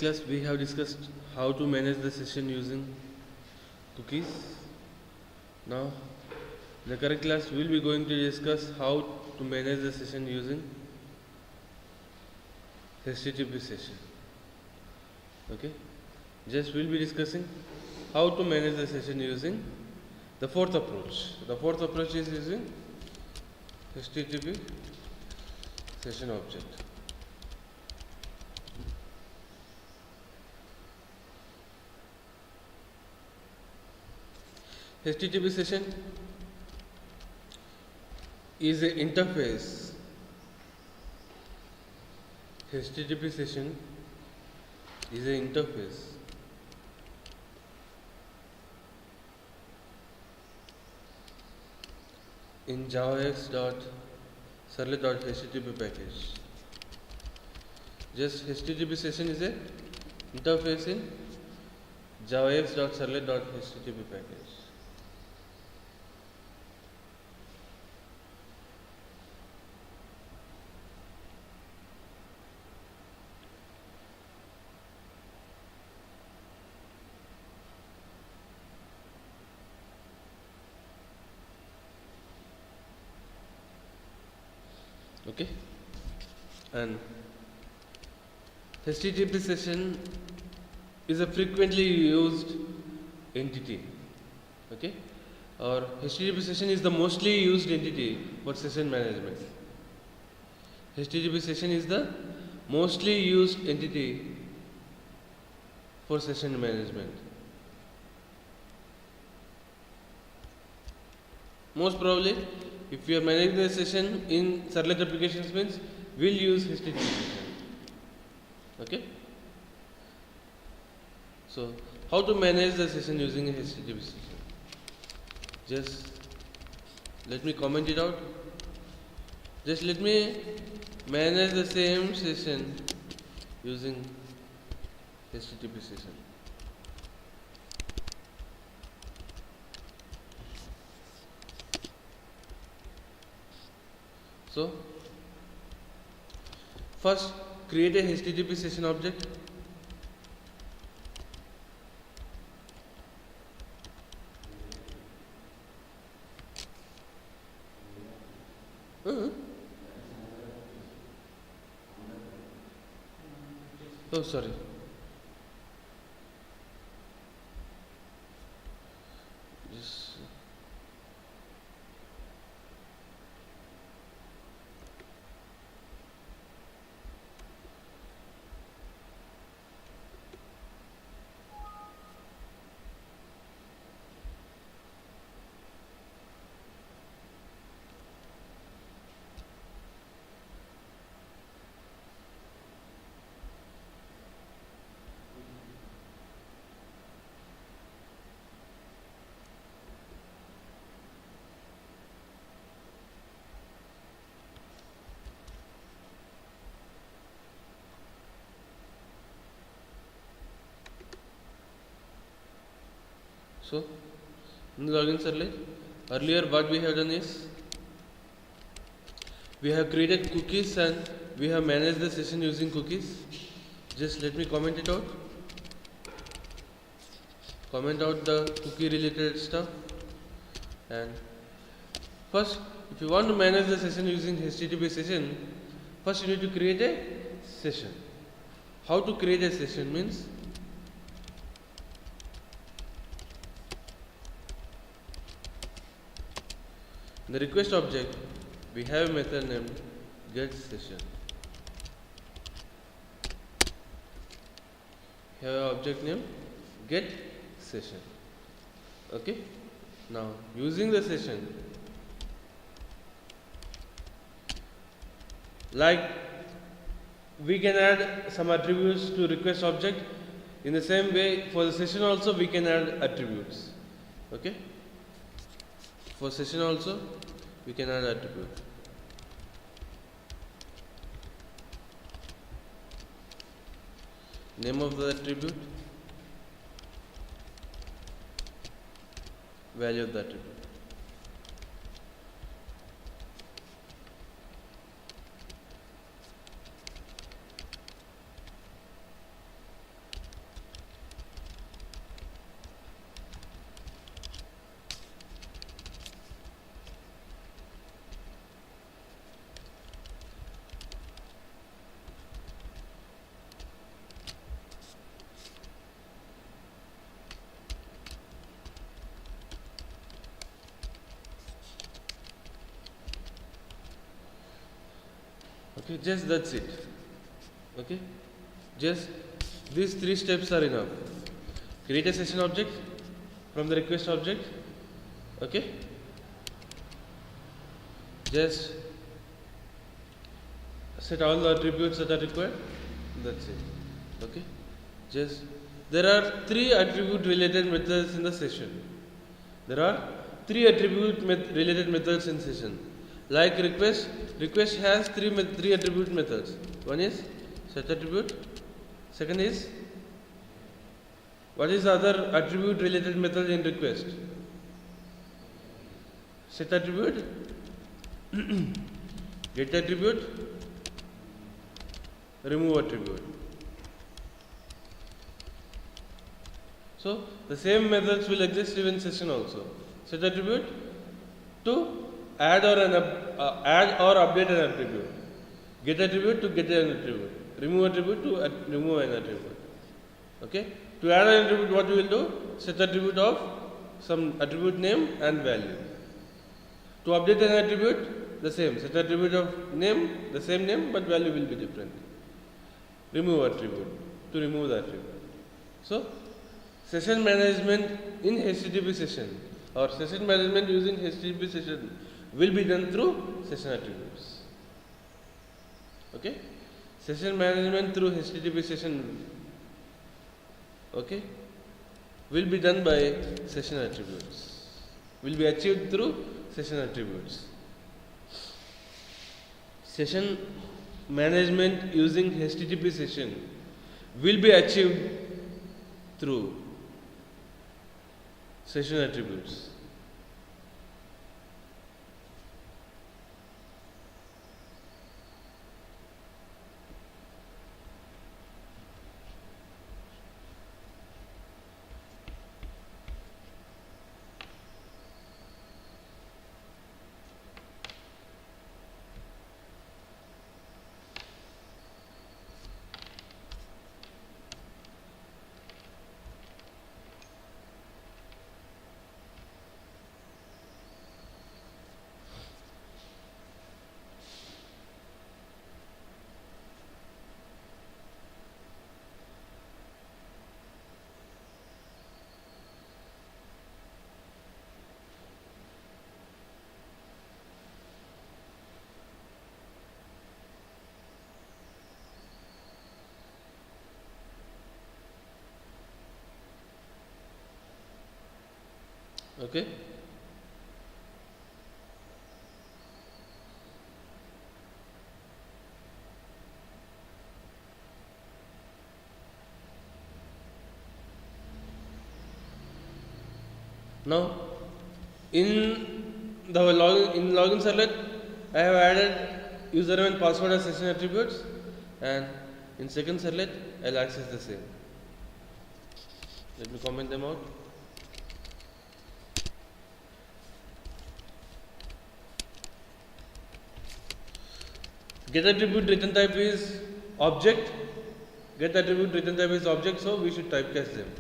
class we have discussed how to manage the session using cookies. Now in the current class we will be going to discuss how to manage the session using HTTP session. Okay, just we'll be discussing how to manage the session using the fourth approach. The fourth approach is using HTTP session object. HTTP session is an interface. HTTP session is an interface in javax.servlet.http package. Just HTTP session is a interface in javax.servlet.http package. Okay, and HTTP session is a frequently used entity. Okay, or HTTP session is the mostly used entity for session management. HTTP session is the mostly used entity for session management. Most probably, if we are managing the session in servlet applications, means we'll use HTTP session. Okay. So, how to manage the session using a HTTP session? Just let me comment it out. Just let me manage the same session using HTTP session. So, first create a HTTP session object. Oh, sorry. Just so in the login servlet, earlier what we have done is we have created cookies and we have managed the session using cookies. Just let me comment it out. Comment out the cookie related stuff. And first, if you want to manage the session using HTTP session, first you need to create a session. How to create a session means in the request object we have a method named getSession. We have an object named getSession. Okay. Now using the session, like we can add some attributes to request object. In the same way, for the session also we can add attributes. Okay. For session also we can add attribute. Name of the attribute, value of the attribute. Okay, just that's it. Okay, just these three steps are enough. Create a session object from the request object. Okay, just set all the attributes that are required. That's it. Okay, just there are three attribute related methods in the session. There are three attribute related methods in session. Like request has three attribute methods. One is set attribute. Second is, what is the other attribute related method in request? Set attribute, get attribute, remove attribute. So the same methods will exist even in session also. Set attribute to add or update an attribute. Get attribute to get an attribute. Remove attribute to remove an attribute. Okay. To add an attribute, what we will do? Set attribute of some attribute name and value. To update an attribute, the same. Set attribute of name, the same name, but value will be different. Remove attribute to remove the attribute. So session management in HTTP session or session management using HTTP session will be done through session attributes. Okay, session management through HTTP session, okay, will be done by session attributes. Will be achieved through session attributes. Session management using HTTP session will be achieved through session attributes. Okay. Now, in the login servlet, I have added username and password as session attributes, and in second servlet, I'll access the same. Let me comment them out. Get attribute return type is object. Get attribute return type is object, so we should typecast them.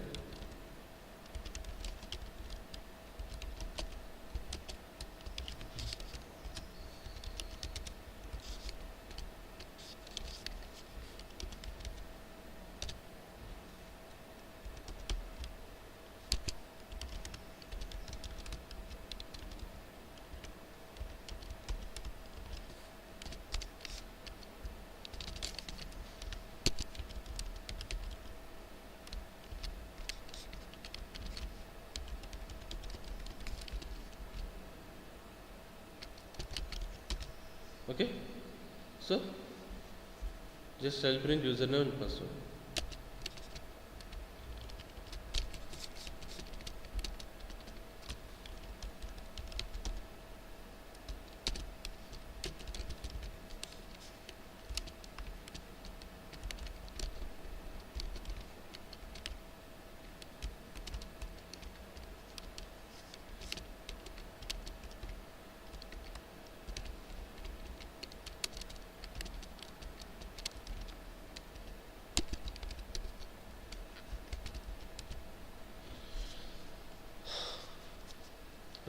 Okay, so just I'll print username and password.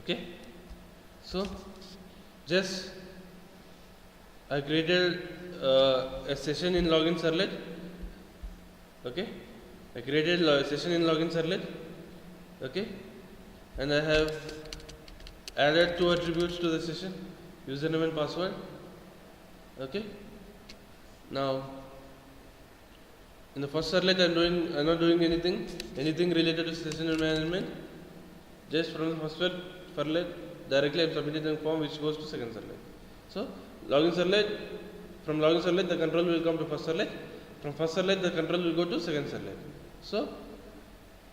Okay, so just I created a session in login servlet. Okay, I created a session in login servlet. Okay, and I have added two attributes to the session, username and password. Okay, now in the first servlet I'm not doing anything related to session management. Just from the first servlet directly I'm submitting a form which goes to second servlet. So login servlet, from login servlet the control will come to first servlet. From first servlet the control will go to second servlet. So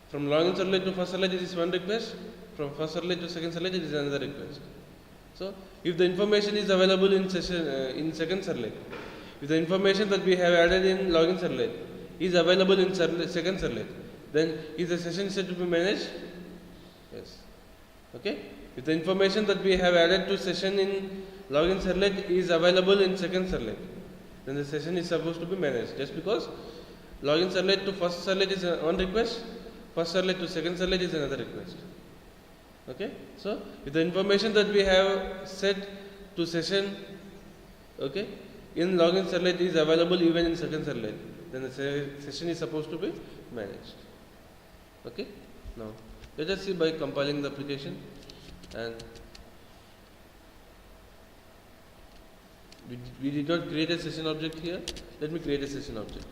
from login servlet to first servlet it is one request. From first servlet to second servlet it is another request. So if the information is available in session in second servlet, if the information that we have added in login servlet is available in second servlet, then is the session set to be managed? Yes. Okay. If the information that we have added to session in login servlet is available in second servlet, then the session is supposed to be managed. Just because login servlet to first servlet is one request, first servlet to second servlet is another request. Okay. So if the information that we have set to session, okay, in login servlet is available even in second servlet, then the session is supposed to be managed. Okay. Now let us see by compiling the application, and we did not create a session object here. Let me create a session object.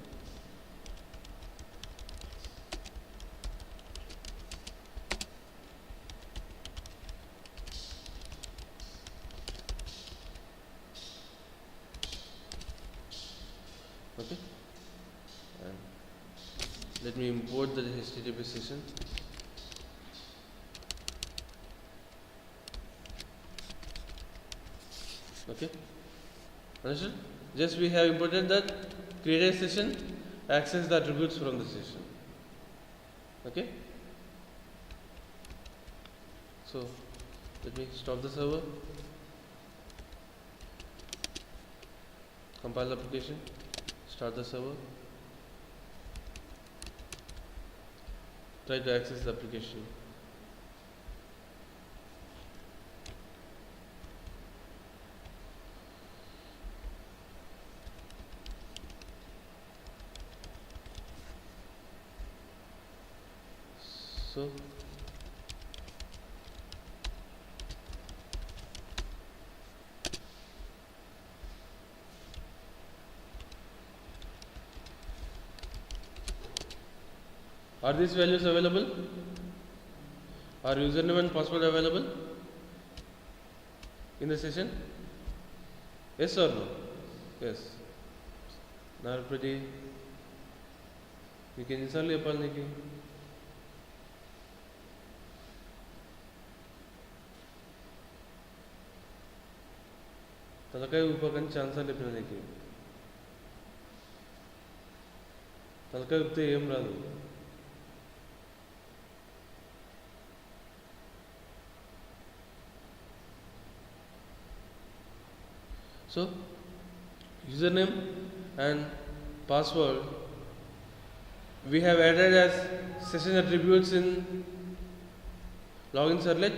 Okay, and let me import the HTTP session. Okay, understood? Just we have imported that, create a session, access the attributes from the session. Okay, so let me stop the server, compile the application, start the server, try to access the application. So are these values available? Are username and password available in the session? Yes or no? Yes. Narpati, you can install your Palniki. తలకాయ ఊపకని ఛాన్సర్ లేపిన నీకు తలకాయ ఊపితే ఏం రాదు. So username and password we have added as session attributes in login servlet,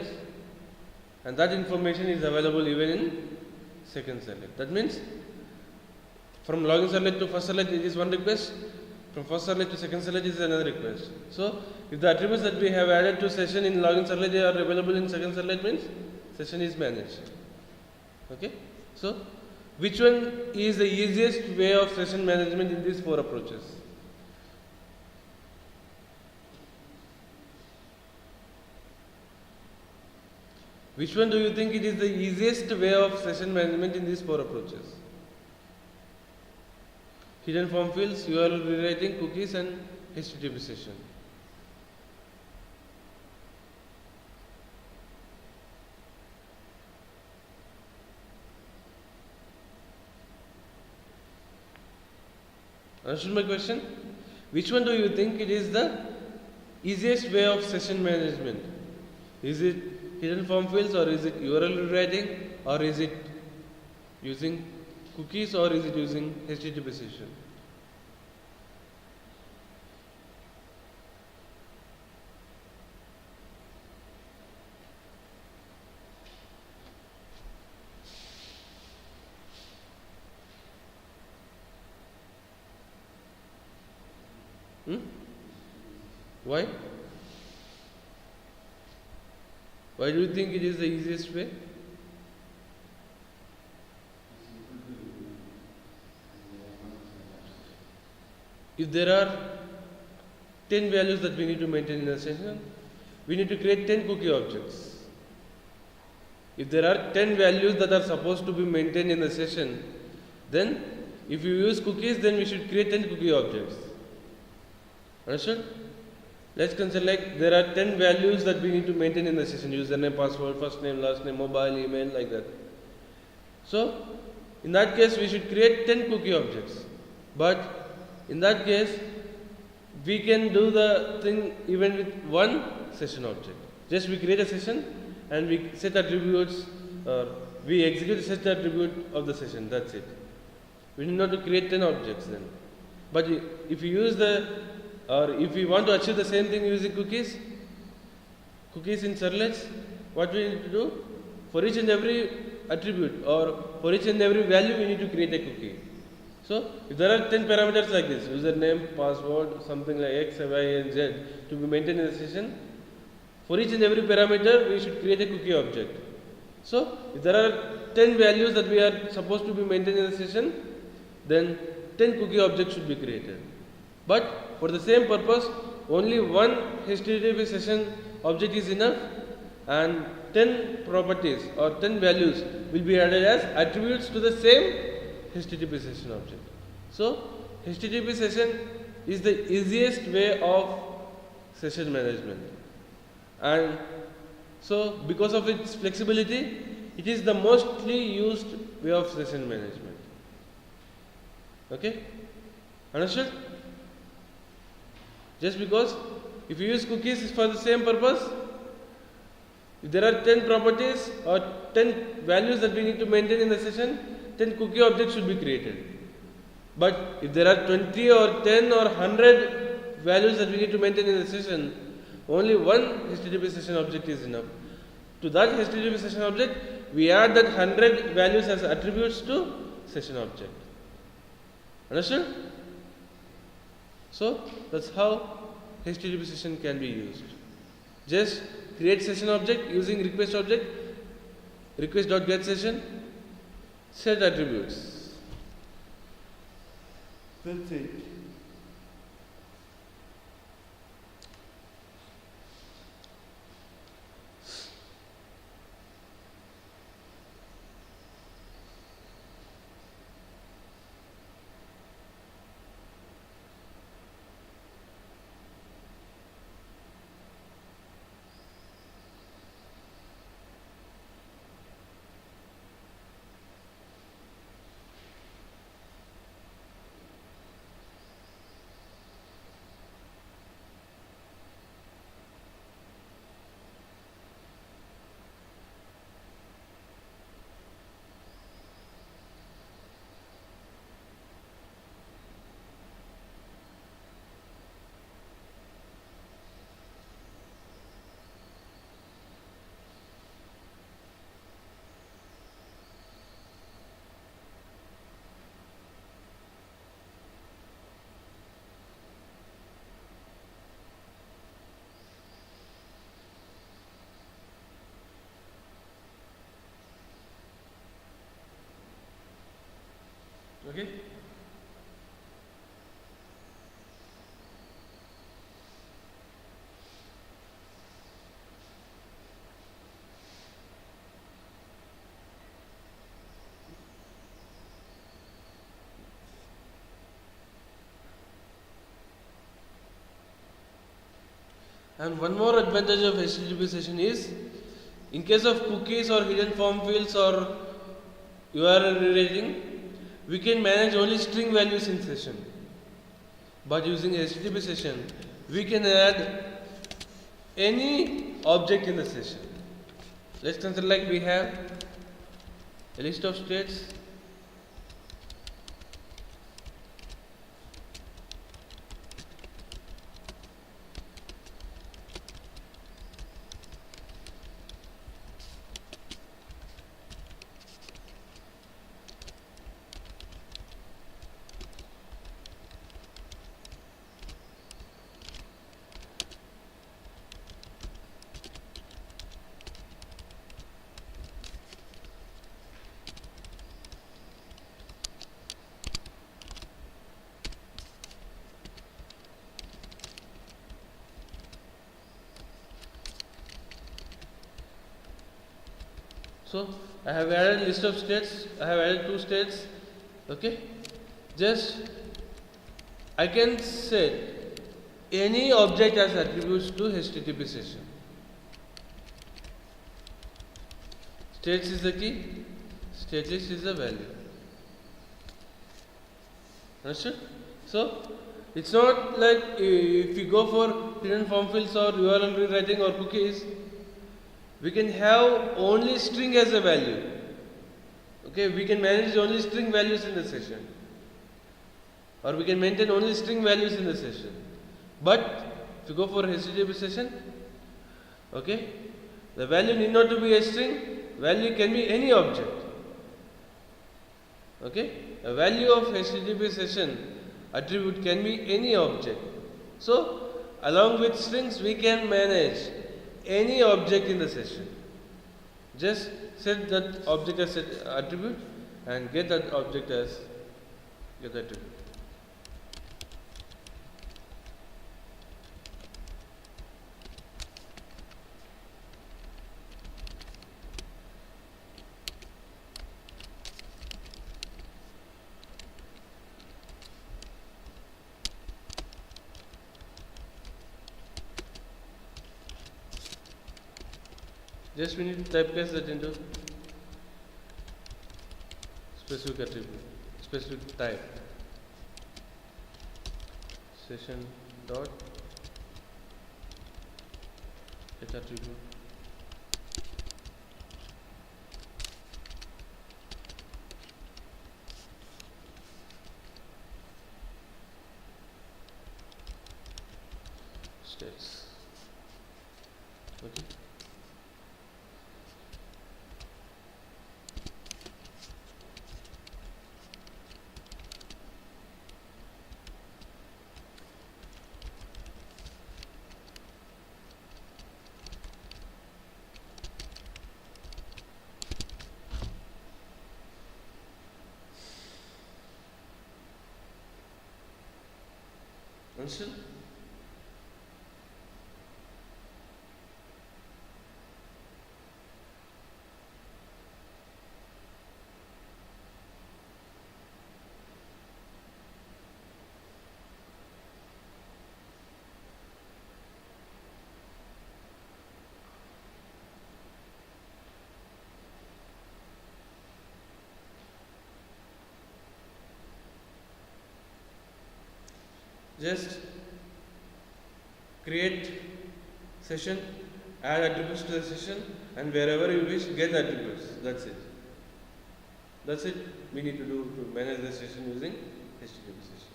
and that information is available even in second servlet. That means from login servlet to first servlet it is one request, from first servlet to second servlet is another request. So if the attributes that we have added to session in login servlet are available in second servlet, means session is managed. Okay, so which one is the easiest way of session management in these four approaches? Which one do you think it is the easiest way of session management in these four approaches? Hidden form fields, URL rewriting, cookies and HTTP session. Understood my question? Which one do you think it is the easiest way of session management? Is it hidden form fields, or is it URL rewriting, or is it using cookies, or is it using HTTP session? Hmm? Why? Why do you think it is the easiest way? If there are 10 values that we need to maintain in a session, we need to create 10 cookie objects. If there are 10 values that are supposed to be maintained in a session, then if you use cookies, then we should create 10 cookie objects. Understood? Let's consider like there are 10 values that we need to maintain in the session: username, password, first name, last name, mobile, email, like that. So, in that case, we should create 10 cookie objects. But in that case, we can do the thing even with one session object. Just we create a session and we set attributes, or we execute the set attribute of the session. That's it. We need not to create 10 objects then. But if you use or if we want to achieve the same thing using cookies in servlets, what we need to do? For each and every attribute or for each and every value, we need to create a cookie. So, if there are 10 parameters like this, username, password, something like X, Y, and Z to be maintained in the session, for each and every parameter, we should create a cookie object. So, if there are 10 values that we are supposed to be maintained in the session, then 10 cookie objects should be created. But for the same purpose, only one HTTP session object is enough, and 10 properties or 10 values will be added as attributes to the same HTTP session object. So, HTTP session is the easiest way of session management, and so because of its flexibility, it is the mostly used way of session management. Okay? Understood? Just because if you use cookies for the same purpose, if there are 10 properties or 10 values that we need to maintain in the session, 10 cookie objects should be created. But if there are 20 or 10 or 100 values that we need to maintain in the session, only one HTTP session object is enough. To that HTTP session object, we add that 100 values as attributes to session object. Understood? So, that's how HTTP session can be used. Just create session object using request object, request.get session, set attributes. That's it. Okay? And one more advantage of HTTP session is, in case of cookies or hidden form fields or URL rewriting, we can manage only string values in session. But using HTTP session, we can add any object in the session. Let's consider like we have a list of states. So I have added list of states. I have added two states. Okay. Just I can set any object as attributes to HTTP session. States is the key. State list is the value. Understood? So it's not like if you go for hidden form fields or URL rewriting or cookies, we can have only string as a value. Okay, we can manage only string values in the session, or we can maintain only string values in the session. But if you go for HTTP session, okay, the value need not to be a string. Value can be any object. Okay, a value of HTTP session attribute can be any object. So along with strings, we can manage any object in the session. Just set that object as an attribute and get that object as get attribute. Just we need to typecast that into specific attribute, specific type. Session dot get attribute. States. Okay. Understood? Just create session, add attributes to the session, and wherever you wish, get attributes. That's it. That's it we need to do to manage the session using HTTP session.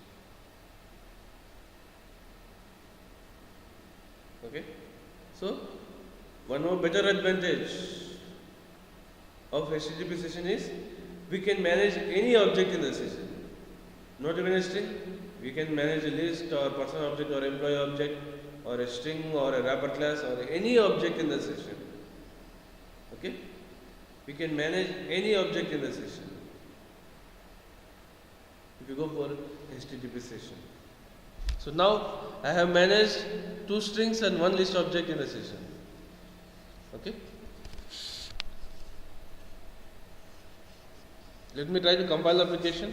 Okay? So, one more better advantage of HTTP session is we can manage any object in the session. Not even a string. We can manage a list or person object or employee object or a string or a wrapper class or any object in the session. Okay? We can manage any object in the session. If you go for HTTP session. So now I have managed two strings and one list object in the session. Okay? Let me try to compile the application.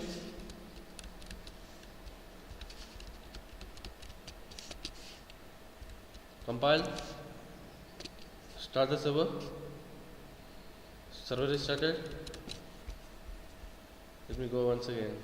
Compile, start the server, server is started. Let me go once again.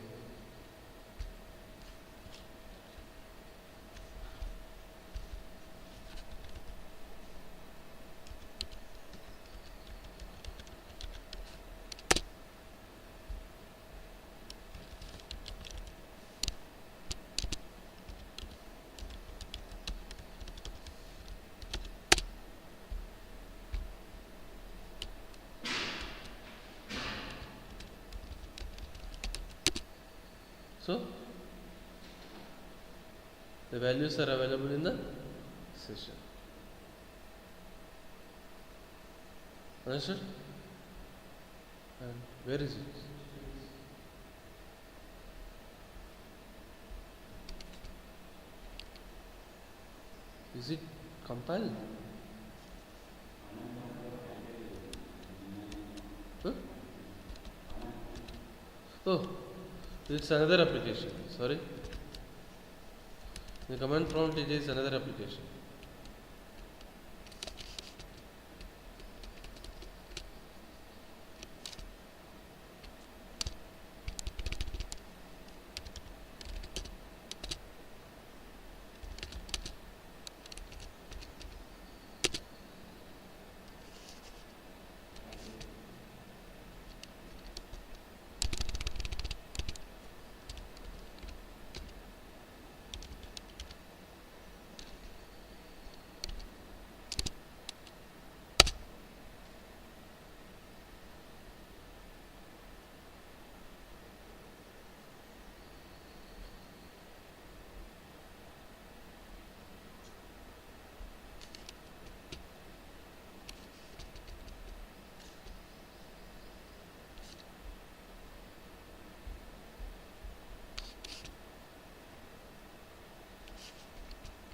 So, the values are available in the session. Understood? And where is it? Is it compiled? Oh, it's another application. Sorry. The command prompt it is another application.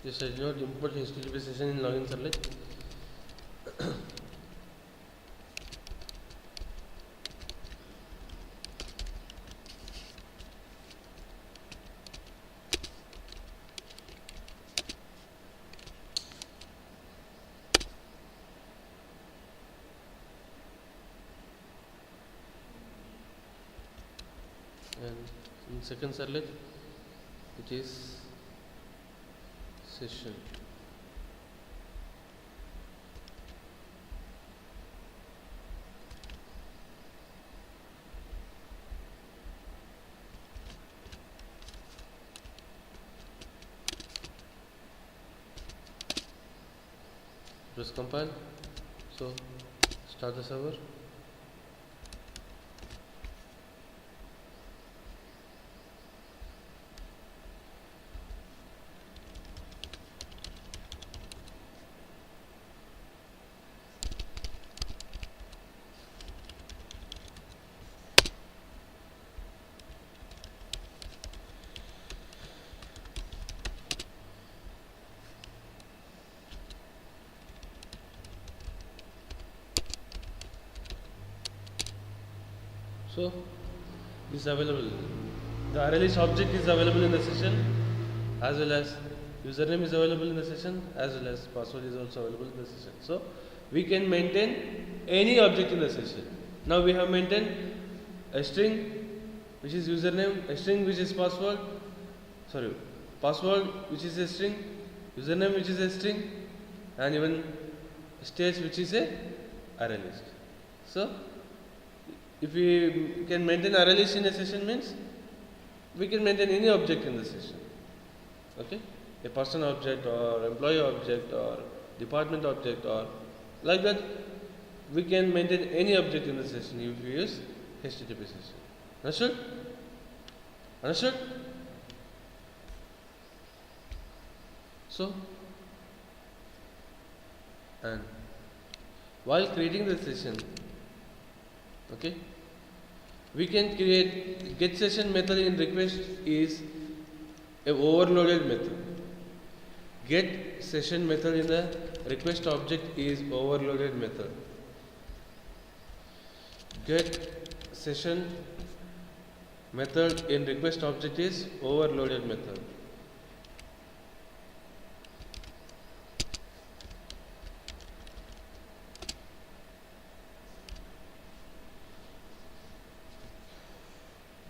Just I did not import HTTP session in login servlet. And in second servlet it is session. Press compile. So start the server. So this is available. The RLS object is available in the session, as well as username is available in the session, as well as password is also available in the session. So we can maintain any object in the session. Now we have maintained a string which is username, a string which is password, password which is a string, username which is a string, and even stage which is a array list. So if we can maintain array list in a session means we can maintain any object in the session. Okay, a person object or employee object or department object or like that, we can maintain any object in the session if we use HTTP session. Understood? Understood? So, and while creating the session, okay, we can create get session method in request is a overloaded method. Get session method in the request object is overloaded method. Get session method in request object is overloaded method.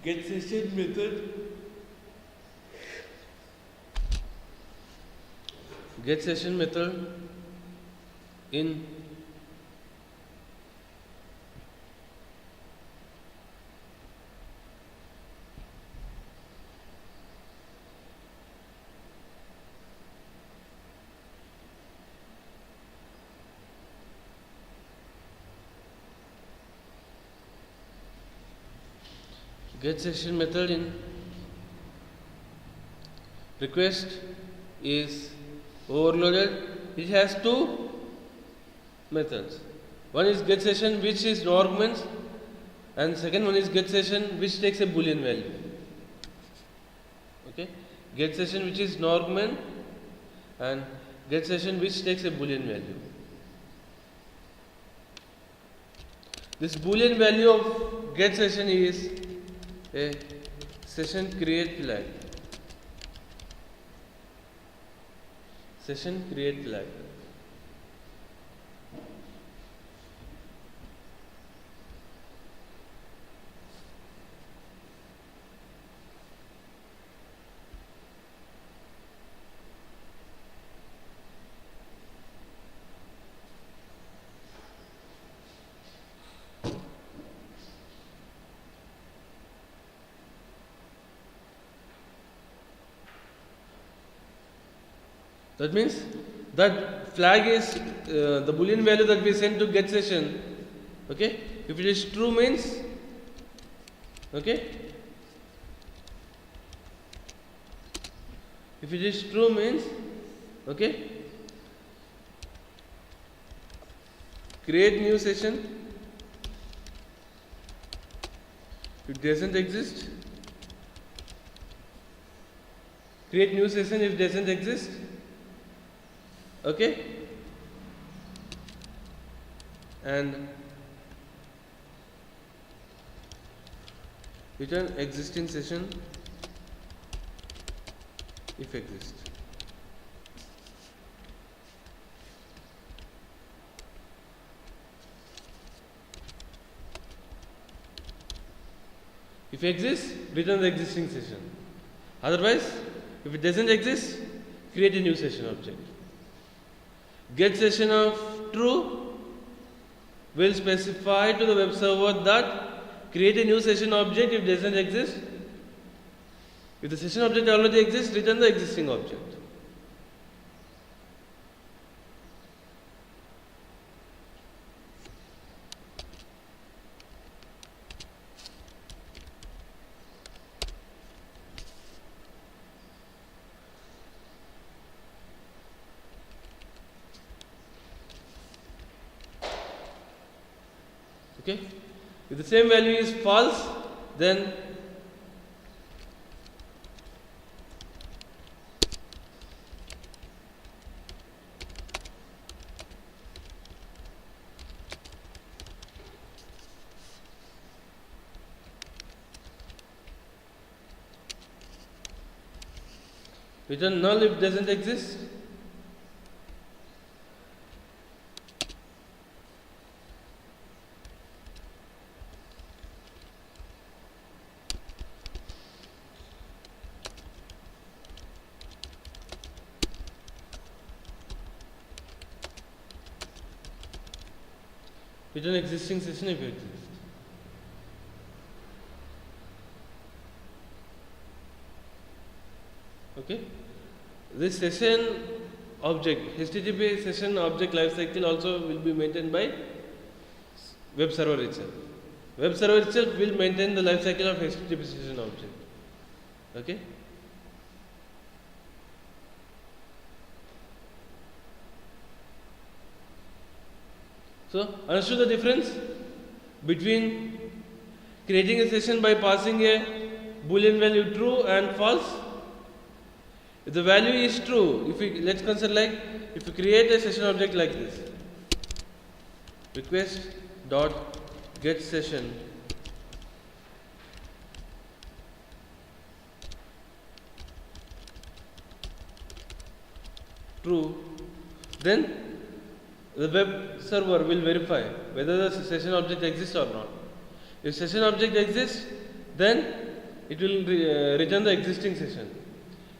Get session method in get session method in request is overloaded. It has two methods. One is get session which is no arguments, and second one is get session which takes a boolean value. Okay, get session which is no argument and get session which takes a boolean value. This boolean value of get session is a session create flag. Session create flag. That means that flag is the boolean value that we send to get session. Okay, if it is true means, okay, if it is true means, okay, create new session. If it doesn't exist, create new session if it doesn't exist. Okay, and return existing session if exists. If exists, return the existing session. Otherwise, if it doesn't exist, create a new session object. Get session of true will specify to the web server that create a new session object if it doesn't exist. If the session object already exists, return the existing object. Okay, if the same value is false, then return null if it doesn't exist. Return existing session if it exists. Okay, this session object, HTTP session object lifecycle also will be maintained by web server itself. Web server itself will maintain the lifecycle of HTTP session object. Okay. So, understood the difference between creating a session by passing a boolean value true and false? If the value is true, if we let's consider like if we create a session object like this, request dot get session true, then the web server will verify whether the session object exists or not. If session object exists, then it will return the existing session.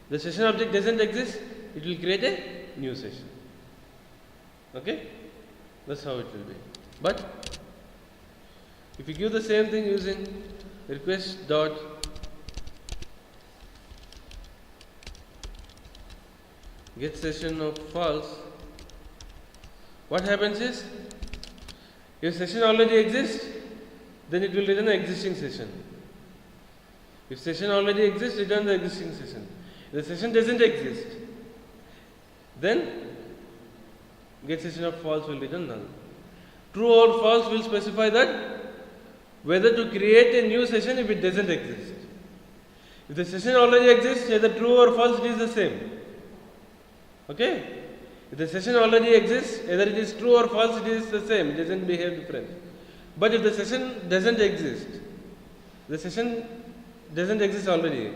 The session object doesn't exist, it will create a new session. Okay, that's how it will be. But if you give the same thing using request dot get session of false, what happens is, if session already exists, then it will return the existing session. If session already exists, return the existing session. If the session doesn't exist, then get session of false will return null. True or false will specify that whether to create a new session if it doesn't exist. If the session already exists, either true or false, it is the same. Okay? If the session already exists, either it is true or false, it is the same, it doesn't behave different. But if the session doesn't exist, the session doesn't exist already,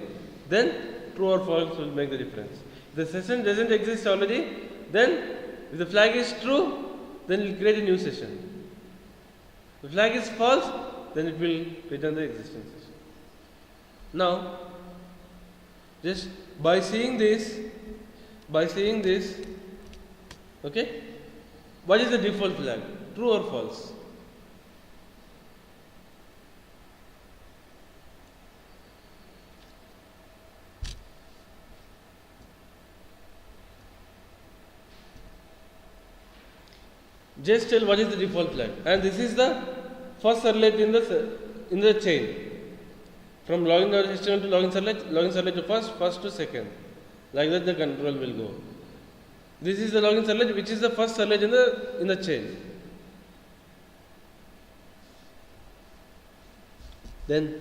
then true or false will make the difference. If the session doesn't exist already, then if the flag is true, then it will create a new session. If the flag is false, then it will return the existing session. Now, just by seeing this, okay, what is the default flag? True or false? Just tell what is the default flag. And this is the first servlet in the chain. From login.html to login servlet to first to second. Like that the control will go. This is the login servlet, which is the first servlet in the chain. Then,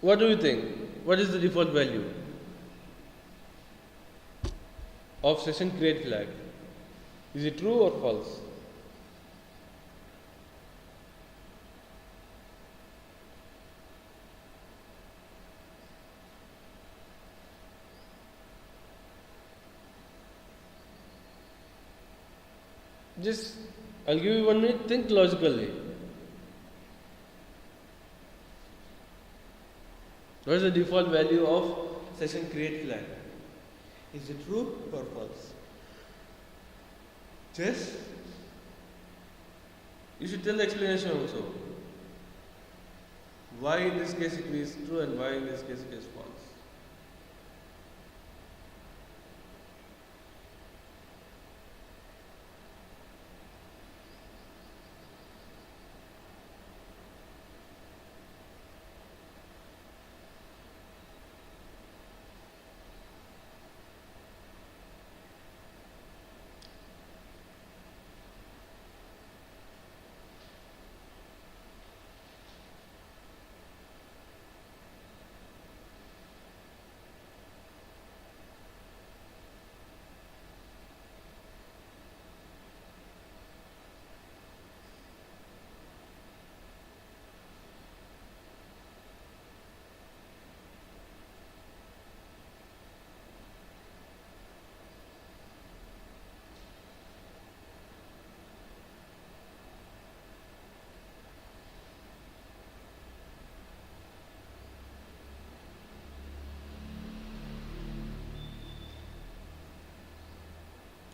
what do you think? What is the default value of session create flag? Is it true or false? Just, I'll give you 1 minute, think logically. What is the default value of session create flag? Is it true or false? Yes? You should tell the explanation also. Why in this case it is true and why in this case it is false.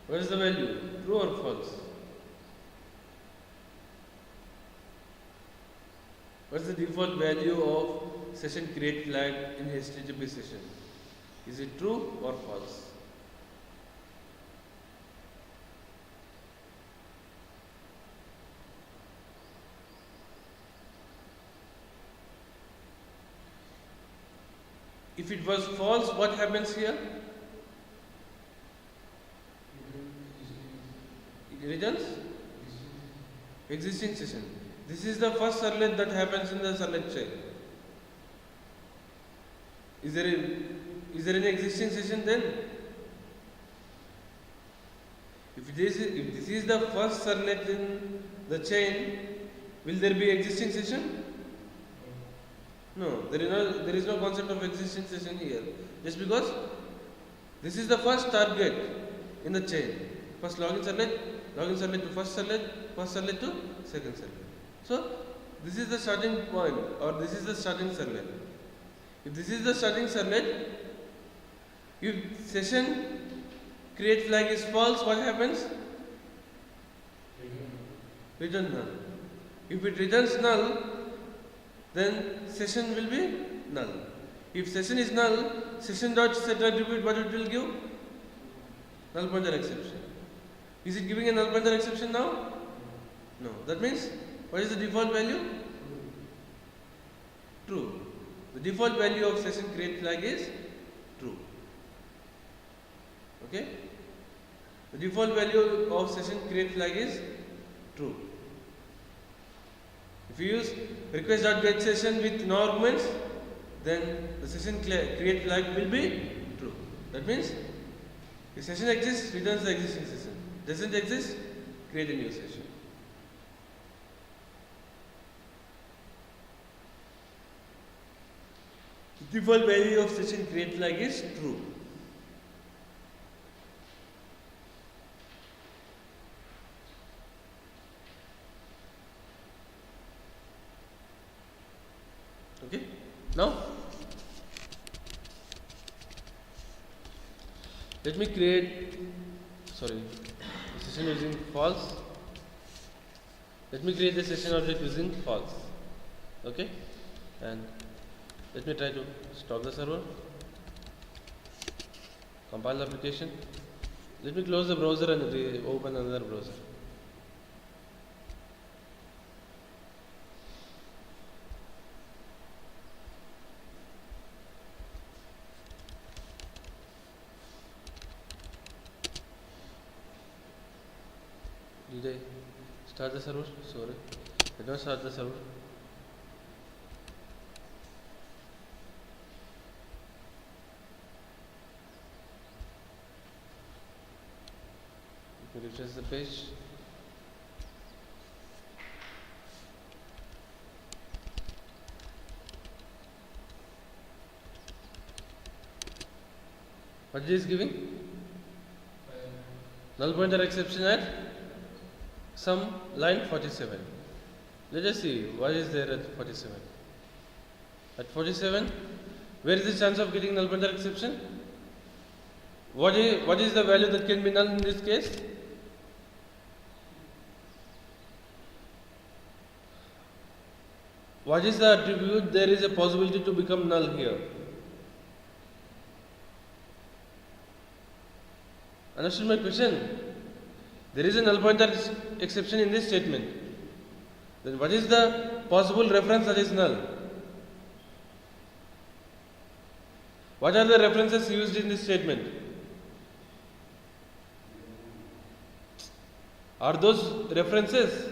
What is the value? True or false? What is the default value of session create flag in HTTP session? Is it true or false? If it was false, what happens here? It returns existing session. This is the first servlet that happens in the servlet chain. Is there any existing session then? If this is the first servlet in the chain, will there be existing session? No, there is no concept of existing session here. Just because this is the first target in the chain. First login servlet to first servlet to second servlet. So this is the starting point, or this is the starting servlet. If this is the starting servlet, if session create flag is false, what happens? Return null. If it returns null, then session will be null. If session is null, session dot set attribute, what it will give? Null pointer exception. Is it giving a null pointer exception now? No. That means, what is the default value? True. The default value of session create flag is true. Okay? The default value of session create flag is true. If you use request.get session with no arguments, then the session create flag will be true. That means, if session exists, returns the existing session. Doesn't exist, create a new session. default value of session create flag is true. Okay, now let me create session using false. Let me create the session object using false. Okay, and let me try to stop the server, compile the application. Let me close the browser and open another browser. Did I start the server? Sorry, I don't start the server. Let me refresh the page. What is this giving? Null pointer exception at some line 47. Let us see what is there at 47. At 47, where is the chance of getting null pointer exception? What is the value that can be null in this case? What is the attribute there is a possibility to become null here? Understood my question? There is a null pointer exception in this statement. Then what is the possible reference that is null? What are the references used in this statement? Are those references?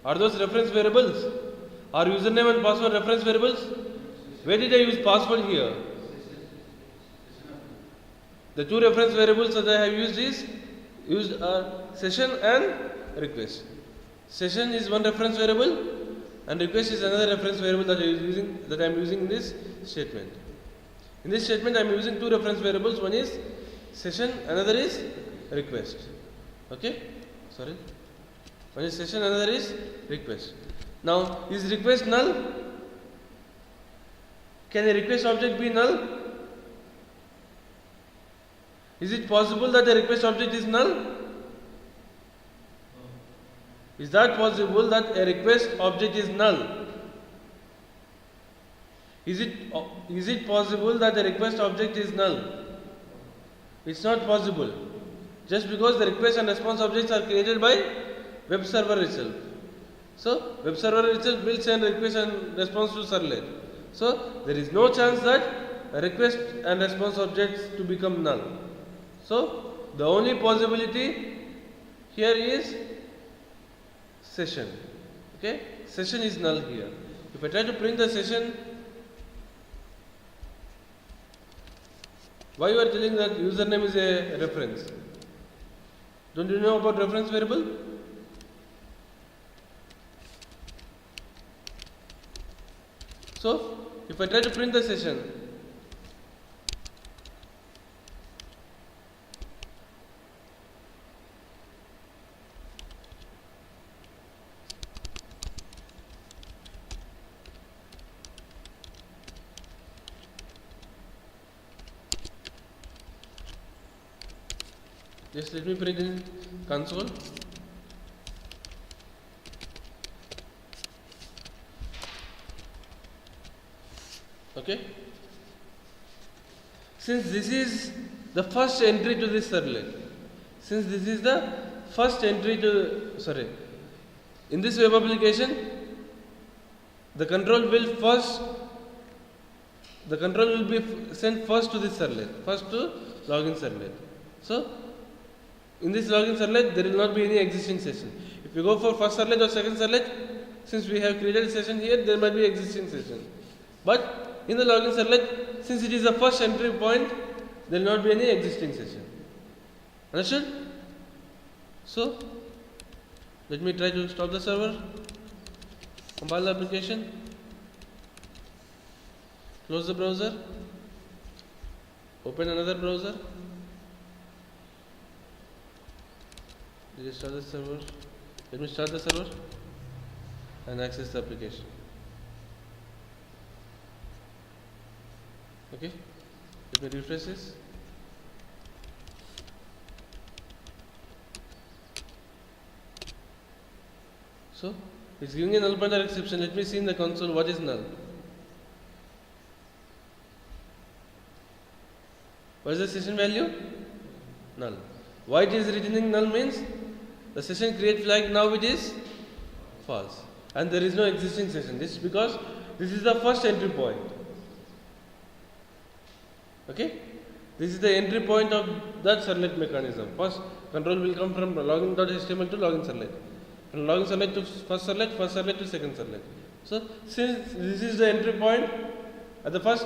Are those reference variables? Are username and password reference variables? Where did I use password here? The two reference variables that I have used are session and request. Session is one reference variable and request is another reference variable that I am using in this statement. In this statement I am using two reference variables. One is session, another is request. Okay? Sorry. One is session, another is request. Now, is request null? Can a request object be null? Is it possible that a request object is null? Is that possible that a request object is null? Is it possible that a request object is null? It's not possible. Just because the request and response objects are created by web server itself. So, web server itself will send request and response to servlet. So, there is no chance that a request and response objects to become null. So, the only possibility here is session. Okay? Session is null here. If I try to print the session, why you are telling that username is a reference? Don't you know about reference variable? So, if I try to print the session, just let me print in console. Okay. Since this is the first entry to this servlet, in this web application, the control will be sent first to this servlet, first to login servlet. So, in this login servlet, there will not be any existing session. If you go for first servlet or second servlet, since we have created a session here, there might be existing session. But in the login servlet, since it is the first entry point, there will not be any existing session. Understood? So, let me try to stop the server, compile the application, Close the browser. Open another browser. Did you start the server? Let me start the server and access the application. Okay, let me refresh this. So it's giving a null pointer exception. Let me see in the console what is null. What is the session value? Null. Why it is returning null means the session create flag now it is false and there is no existing session. This is because this is the first entry point. Okay, this is the entry point of that servlet mechanism. First control will come from login.html to login servlet, from login servlet to first servlet to second servlet. So since this is the entry point at the first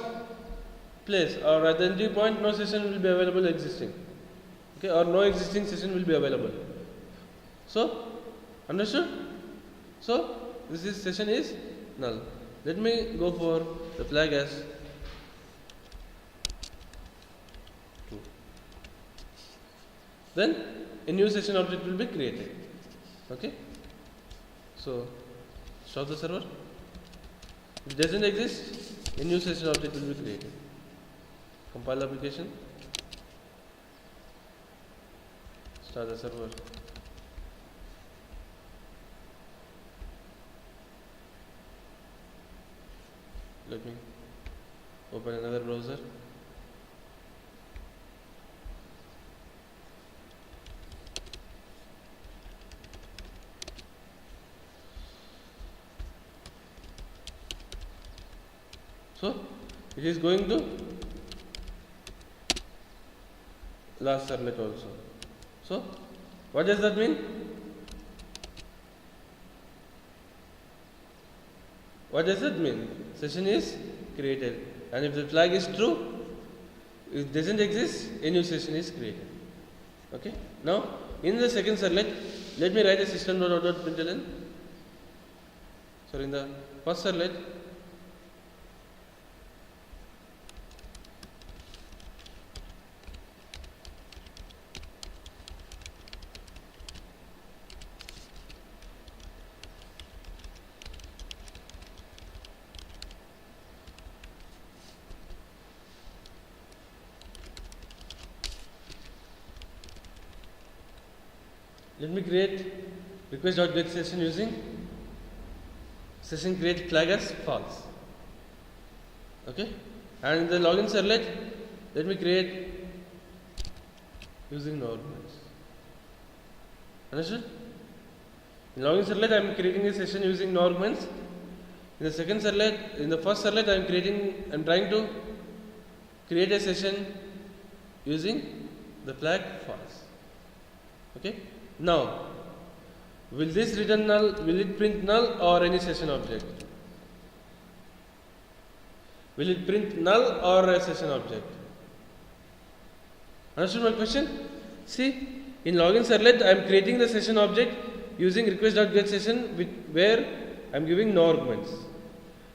place or at the entry point, no session will be available existing. Okay, or no existing session will be available. So understood? So this is session is null. Let me go for the flag as true. Then a new session object will be created. Okay. So stop the server. If it doesn't exist, a new session object will be created. Compile the application. Start the server. Let me open another browser. So it is going to last servlet also. So what does that mean? What does that mean? Session is created, and if the flag is true, it doesn't exist, a new session is created. Okay. Now in the second servlet, let me write a system.out.println. So in the first servlet, let me create request.get session using session create flag as false. Okay, and in the login servlet, let me create using arguments. Understood? In login servlet, I am creating a session using no arguments. In the second servlet, in the first servlet, I am trying to create a session using the flag false. Okay. Now, will this return null? Will it print null or any session object? Will it print null or a session object? Understood my question? See, in login servlet, I am creating the session object using request.getSession where I am giving no arguments.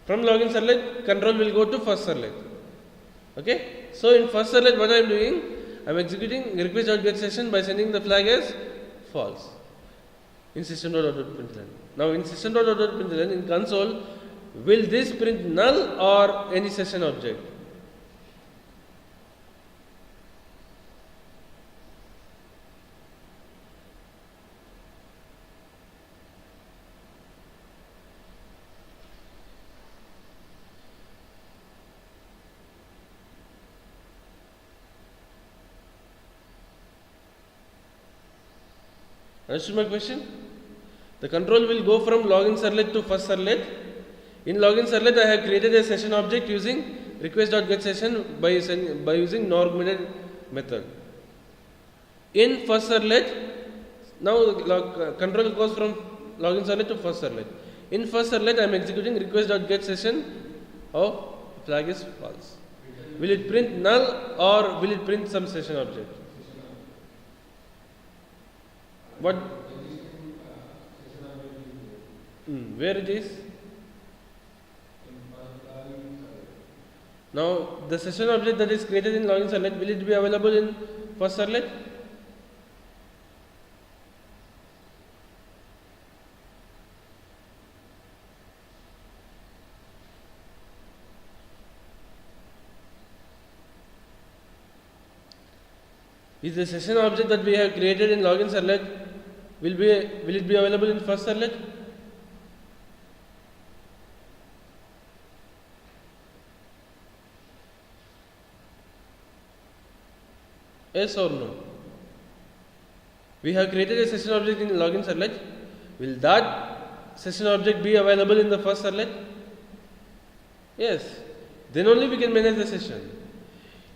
From login servlet, control will go to first servlet. Okay? So in first servlet, what I am doing, I am executing request.getSession by sending the flag as false in system.out.println. Now in system.out.println in console, will this print null or any session object? Understood my question? The control will go from login servlet to first servlet. In login servlet, I have created a session object using request.getSession by using no argumented method. In first servlet, now control goes from login servlet to first servlet. In first servlet, I am executing request.getSession of flag is false. Will it print null or will it print some session object? What? Where it is? Now the session object that is created in login servlet, will it be available in first servlet? Is the session object that we have created in login servlet will it be available in first servlet? Yes or no? We have created a session object in login servlet. Will that session object be available in the first servlet? Yes. Then only we can manage the session.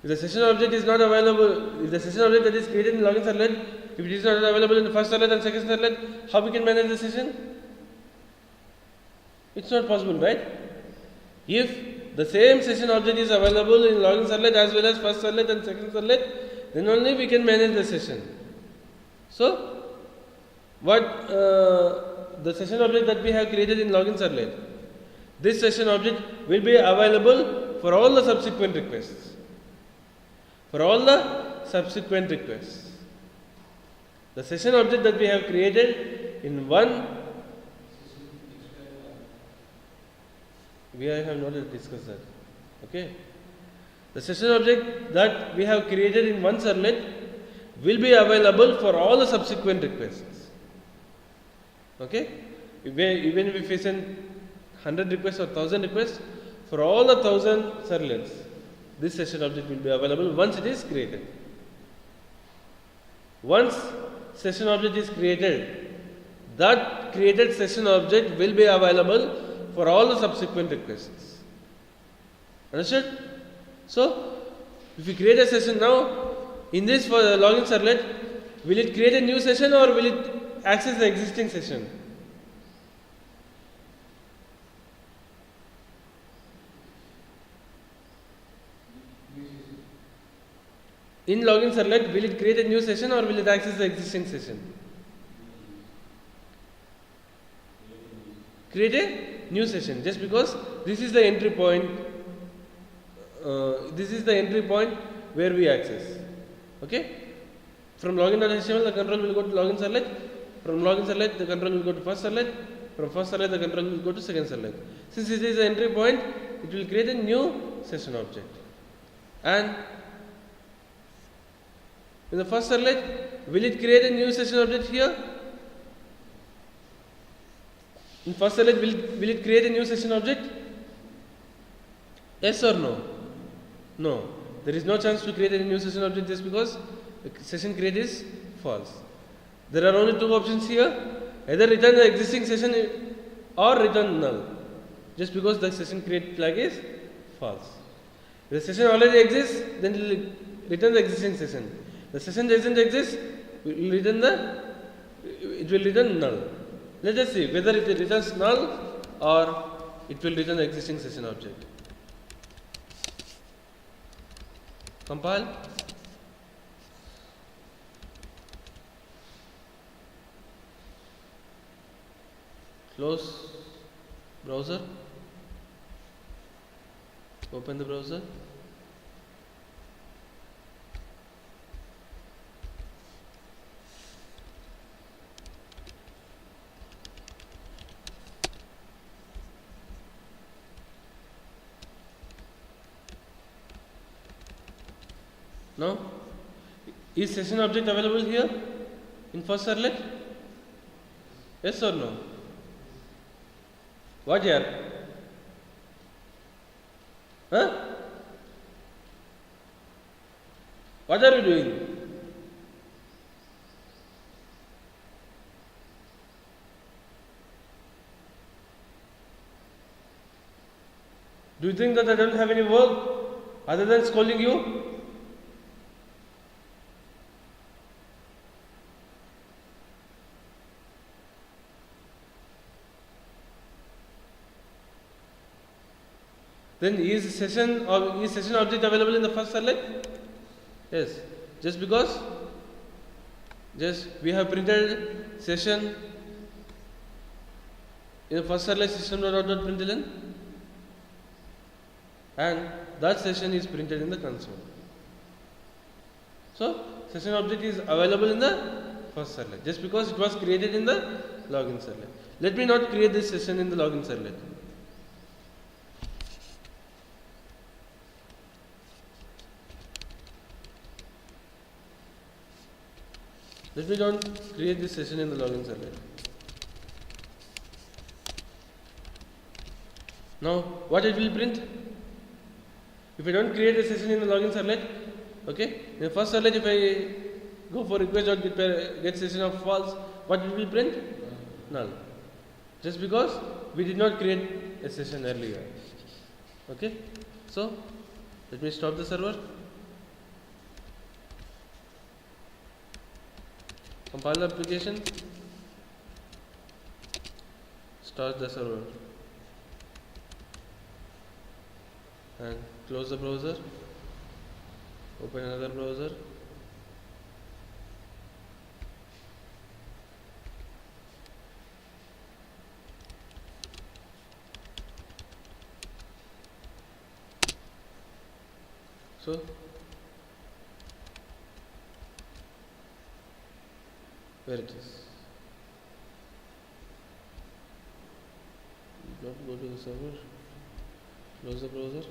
If the session object is not available, if the session object that is created in login servlet, if it is not available in the first servlet and second servlet, how we can manage the session? It's not possible, right? If the same session object is available in login servlet as well as first servlet and second servlet, then only we can manage the session. So, what the session object that we have created in login servlet, this session object will be available for all the subsequent requests. For all the subsequent requests. The session object that we have created in one, we have not yet discussed that. Okay. The session object that we have created in one servlet will be available for all the subsequent requests. Okay. Even if we send 100 requests or 1000 requests, for all the 1000 servlets, this session object will be available once it is created. Once session object is created, that created session object will be available for all the subsequent requests. Understood? So, if we create a session now, in this for the login servlet, will it create a new session or will it access the existing session? In login servlet, will it create a new session or will it access the existing session? Create a new session, just because this is the entry point. This is the entry point where we access. Okay? From login.html, the control will go to login servlet. From login servlet, the control will go to first servlet. From first servlet, the control will go to second servlet. Since this is the entry point, it will create a new session object. And in the first servlet, will it create a new session object here? In first servlet, will it create a new session object? Yes or no? No. There is no chance to create a new session object just because the session create is false. There are only two options here. Either return the existing session or return null. Just because the session create flag is false. If the session already exists, then it will return the existing session. The session doesn't exist, it will return null. Let us see whether it returns null or it will return the existing session object. Compile. Close browser. Open the browser. Now, is session object available here in first servlet? Yes or no? What here? Huh? What are you doing? Do you think that I don't have any work other than scolding you? Then is session object available in the first servlet? Yes. Just because we have printed session in the first servlet system.out.println, and that session is printed in the console. So session object is available in the first servlet just because it was created in the login servlet. Let me not create this session in the login servlet. Let me not create this session in the login servlet. Now what it will print? If I don't create a session in the login servlet, okay, in the first servlet if I go for request.get session of false, what it will print? Null. Just because we did not create a session earlier. Okay, so let me stop the server, compile the application, start the server, and close the browser, open another browser. So where it is? Go to the server, close the browser.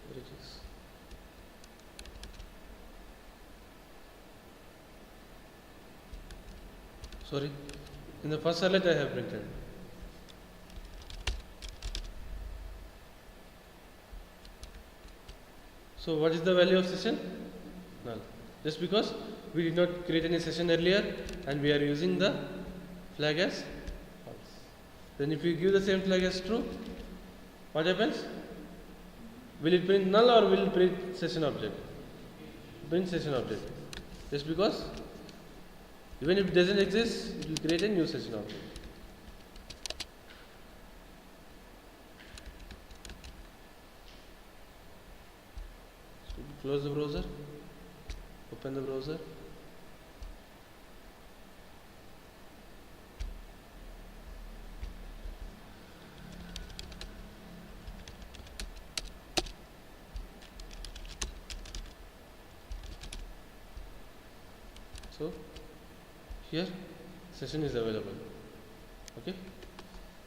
Where it is? Sorry, in the first servlet I have printed. So what is the value of session? Null. Just because we did not create any session earlier and we are using the flag as false. Then if you give the same flag as true, what happens? Will it print null or will it print session object? Print session object. Just because even if it doesn't exist, it will create a new session object. So close the browser, open the browser. So here session is available. Okay,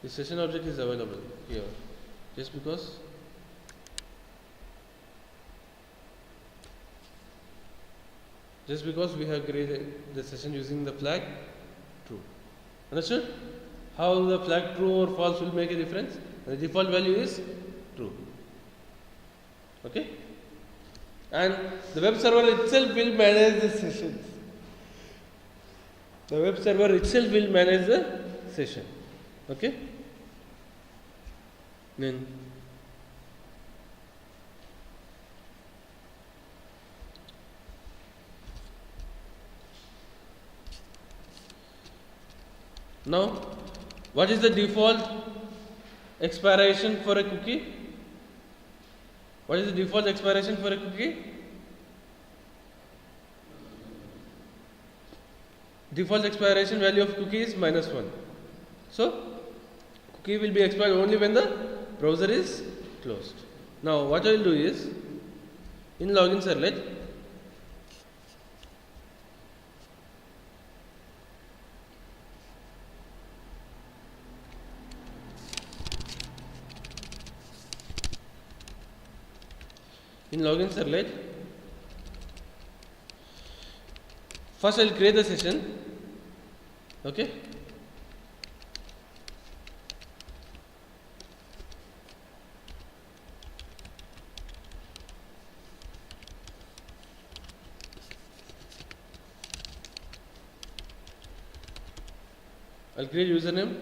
the session object is available here just because we have created the session using the flag true. Understood? How the flag true or false will make a difference? The default value is true. Okay, and the web server itself will manage the sessions. The web server itself will manage the session. Okay? Then now, what is the default expiration for a cookie? What is the default expiration for a cookie? Default expiration value of cookie is -1. So cookie will be expired only when the browser is closed. Now what I will do is, in login servlet, first I will create the session. Okay, I'll create username,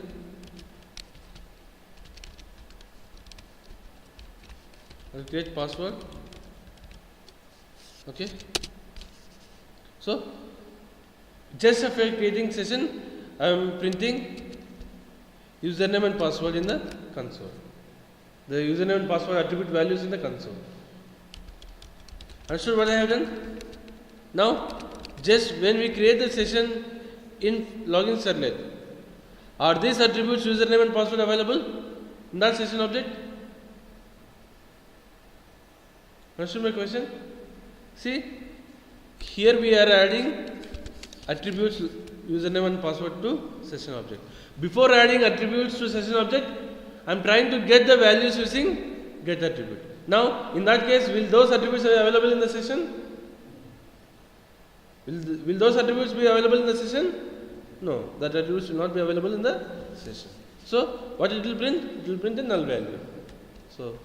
I'll create password. Okay, so just after creating session, I am printing username and password in the console. The username and password attribute values in the console. Understood what I have done? Now, just when we create the session in login servlet, are these attributes username and password available in that session object? Understood my question? See, here we are adding attributes username and password to session object. Before adding attributes to session object, I am trying to get the values using get attribute. Now, in that case, will those attributes be available in the session? Will those attributes be available in the session? No, that attributes will not be available in the session. So, what it will print? It will print a null value. So,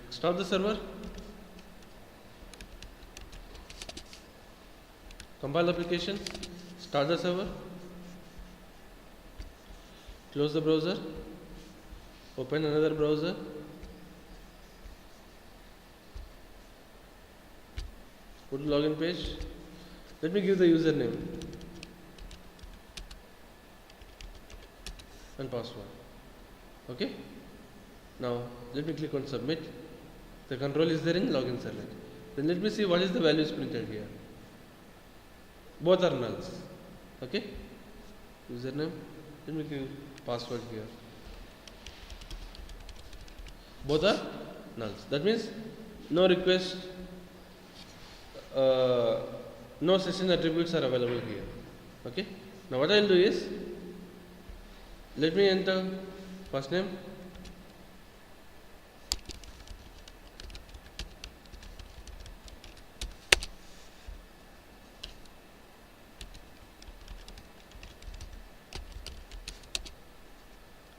stop the server, compile the application, start the server, close the browser, open another browser, go to login page. Let me give the username and password. Okay. Now let me click on submit. The control is there in login servlet. Then let me see what is the values printed here. Both are nulls. Okay. Username. Let me give password here. Both are nulls. That means no request, no session attributes are available here. Okay. Now what I will do is, let me enter first name,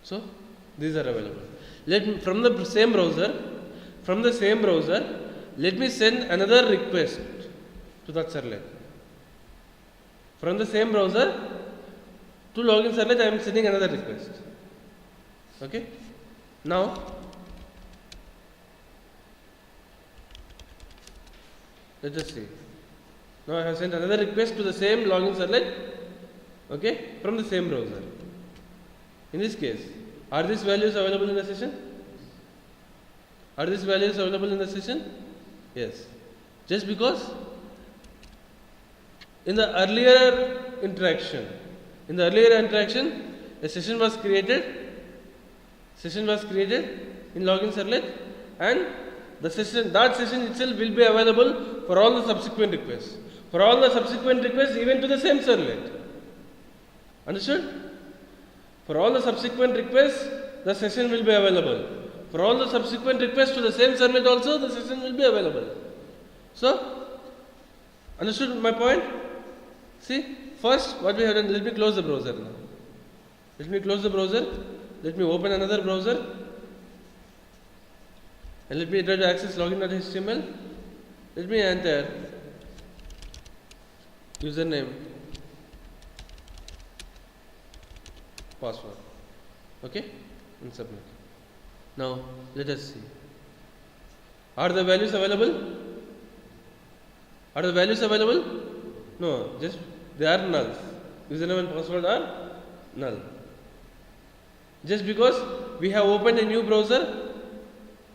so these are available. Let me, from the same browser, let me send another request to that servlet. From the same browser to login servlet, I am sending another request. Okay. Now, let us see. Now I have sent another request to the same login servlet. Okay, from the same browser. In this case, are these values available in the session? Are these values available in the session? Yes. Just because in the earlier interaction, a session was created in login servlet, and that session itself will be available for all the subsequent requests. For all the subsequent requests, even to the same servlet. Understood? For all the subsequent requests, the session will be available. For all the subsequent requests to the same servlet also, the session will be available. So, understood my point? See, first what we have done, let me close the browser now. Let me open another browser, and let me try to access login.html. Let me enter username, password. Okay, and submit. Now let us see. Are the values available? No, just they are nulls. Username and password are null. Just because we have opened a new browser,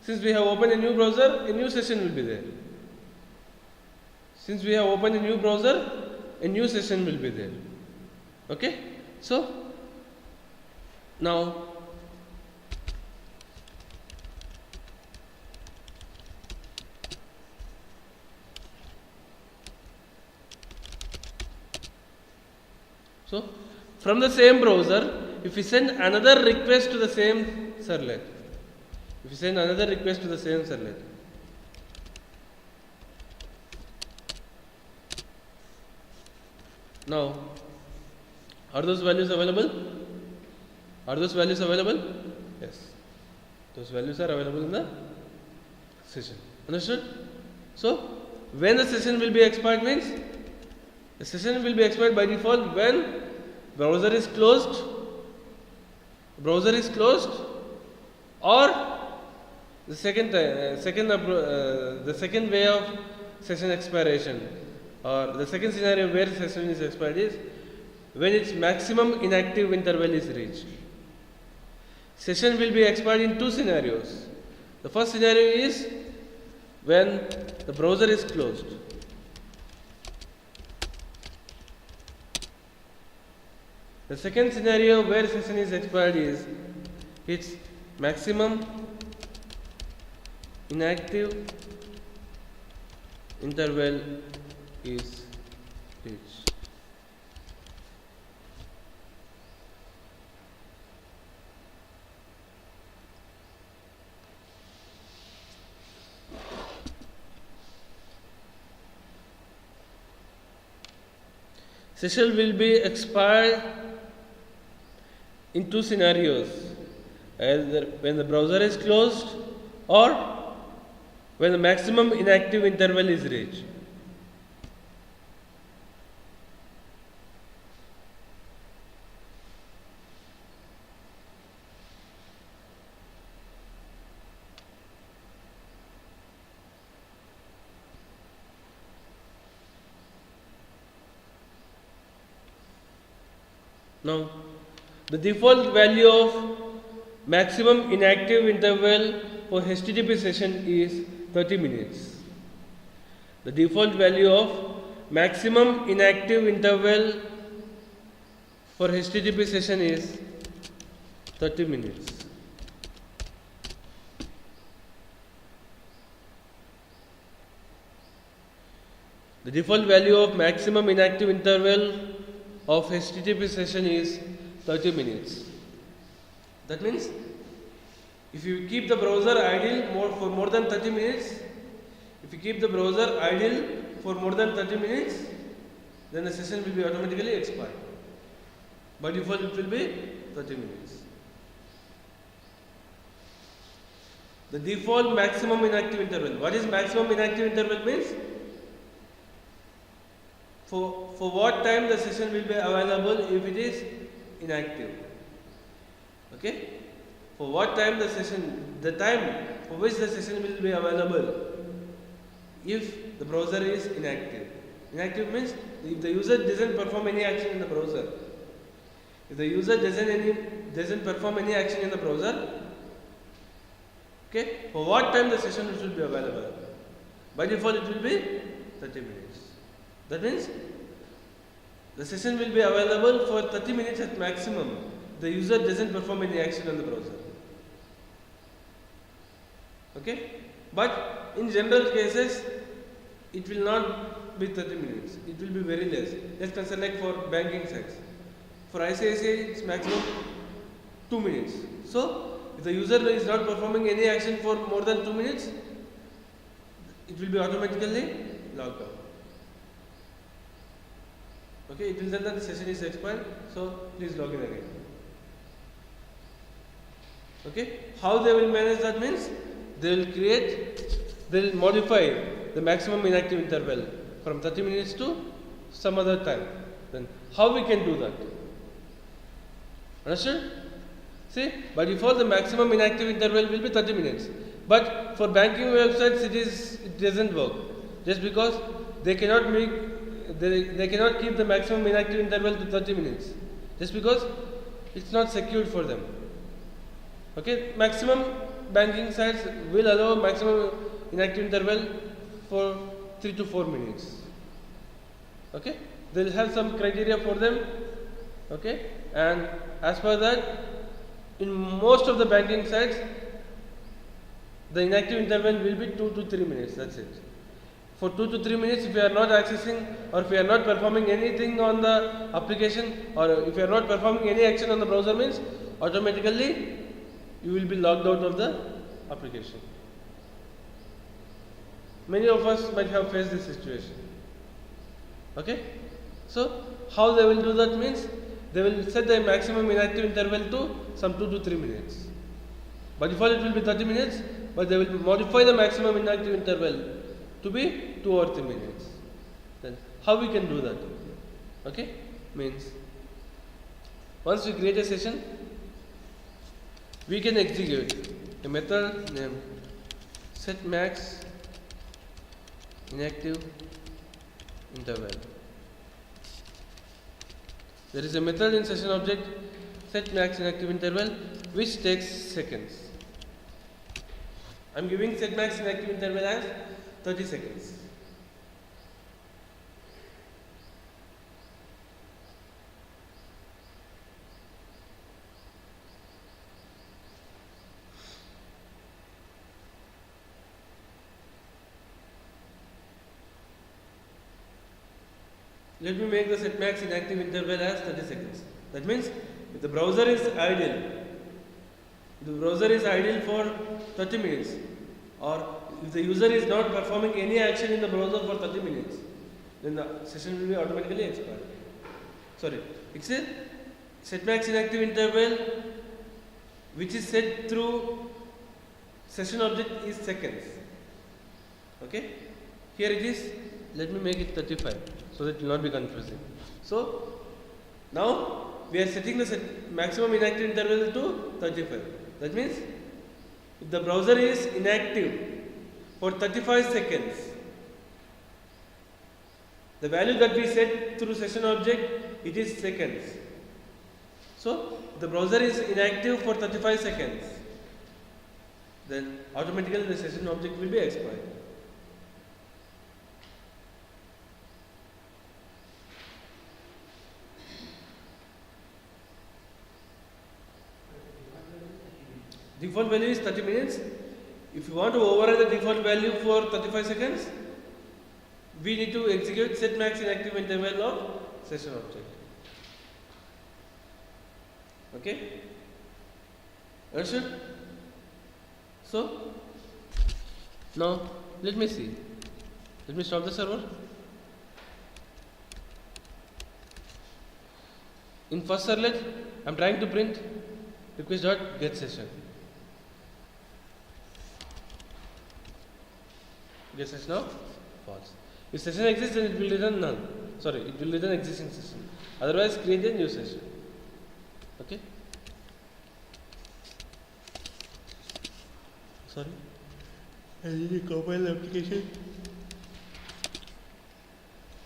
since we have opened a new browser, a new session will be there. Since we have opened a new browser, a new session will be there. Okay? So, now from the same browser, if we send another request to the same servlet, now are those values available? Yes, those values are available in the session. Understood? So when the session will be expired means, the session will be expired by default when browser is closed, or the second way of session expiration, or the second scenario where session is expired is when its maximum inactive interval is reached. session will be expired in two scenarios. The first scenario is when the browser is closed. The second scenario where session is expired is its maximum inactive interval is reached. Session will be expired in two scenarios, either when the browser is closed or when the maximum inactive interval is reached. Now, the default value of maximum inactive interval for HTTP session is 30 minutes. The default value of maximum inactive interval for HTTP session is 30 minutes. The default value of maximum inactive interval of HTTP session is 30 minutes. That means if you keep the browser idle for more than 30 minutes, then the session will be automatically expired. By default, it will be 30 minutes. The default maximum inactive interval. What is maximum inactive interval means? For what time the session will be available if it is inactive. Okay? For what time the time for which the session will be available if the browser is inactive. Inactive means if the user doesn't perform any action in the browser. If the user doesn't perform any action in the browser, okay, for what time the session will be available? By default, it will be 30 minutes. That means the session will be available for 30 minutes at maximum. The user doesn't perform any action on the browser. Okay? But in general cases, it will not be 30 minutes. It will be very less. Let's consider like for banking sites. For ICICI, it's maximum 2 minutes. So, if the user is not performing any action for more than 2 minutes, it will be automatically logged out. Okay, it will tell that the session is expired, so please log in again. Okay, how they will manage that means they will modify the maximum inactive interval from 30 minutes to some other time. Then how we can do that? Understood? See, by default the maximum inactive interval will be 30 minutes. But for banking websites it doesn't work. Just because they cannot keep the maximum inactive interval to 30 minutes. Just because it's not secured for them. Okay, maximum banking sites will allow maximum inactive interval for 3 to 4 minutes. Okay, they'll have some criteria for them. Okay, and as per that, in most of the banking sites, the inactive interval will be 2 to 3 minutes. That's it. For 2 to 3 minutes, if you are not accessing or if you are not performing anything on the application or if you are not performing any action on the browser means automatically you will be logged out of the application. Many of us might have faced this situation. Okay? So, how they will do that means they will set the maximum inactive interval to some 2 to 3 minutes. By default it will be 30 minutes, but they will modify the maximum inactive interval to be 2 or 3 minutes. Then how we can do that? Okay? Means once we create a session, we can execute a method named setMax inactive interval. There is a method in session object setMax inactive interval which takes seconds. I'm giving set max inactive interval as 30 seconds. Let me make the set max inactive interval as 30 seconds. That means if the browser is idle for 30 minutes, or if the user is not performing any action in the browser for 30 minutes, then the session will be automatically expired. Sorry, it's a set max inactive interval which is set through session object is seconds. Okay, here it is. Let me make it 35 so that it will not be confusing. So now we are setting the maximum inactive interval to 35. That means if the browser is inactive for 35 seconds, the value that we set through session object, it is seconds. So the browser is inactive for 35 seconds, then automatically the session object will be expired. Default value is 30 minutes. If you want to override the default value for 35 seconds, we need to execute set max inactive interval of session object. Okay? Understood? So now let me see. Let me stop the server. In first servlet, I am trying to print request.get session. Get session now false. If session exists, then it will return none. Sorry, it will return existing session. Otherwise, create a new session. Okay. Sorry. I need to compile the application.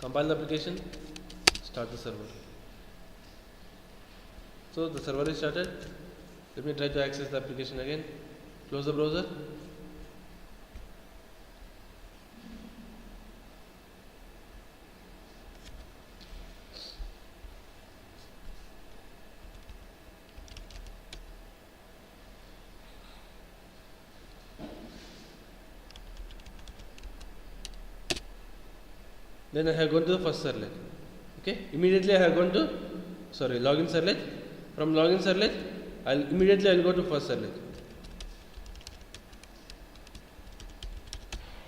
Compile the application. Start the server. So the server is started. Let me try to access the application again. Close the browser. Then I have gone to the first servlet. Okay, immediately I have gone to login servlet. From login servlet, I'll go to first servlet.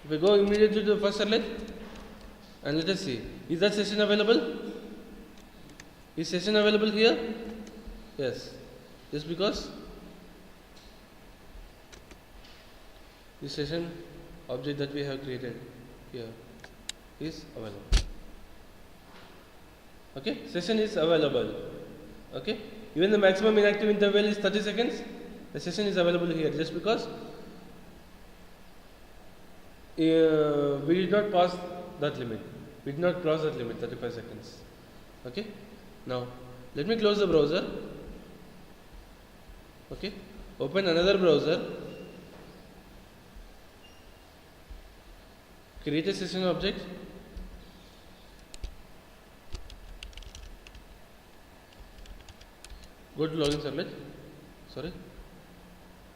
If I go immediately to the first servlet, and let us see, is that session available? Is session available here? Yes, just because this session object that we have created here is available. Okay, session is available. Okay, even the maximum inactive interval is 30 seconds. The session is available here just because we did not pass that limit. We did not cross that limit, 35 seconds. Okay, now let me close the browser. Okay, open another browser. Create a session object. Go to login servlet. Sorry,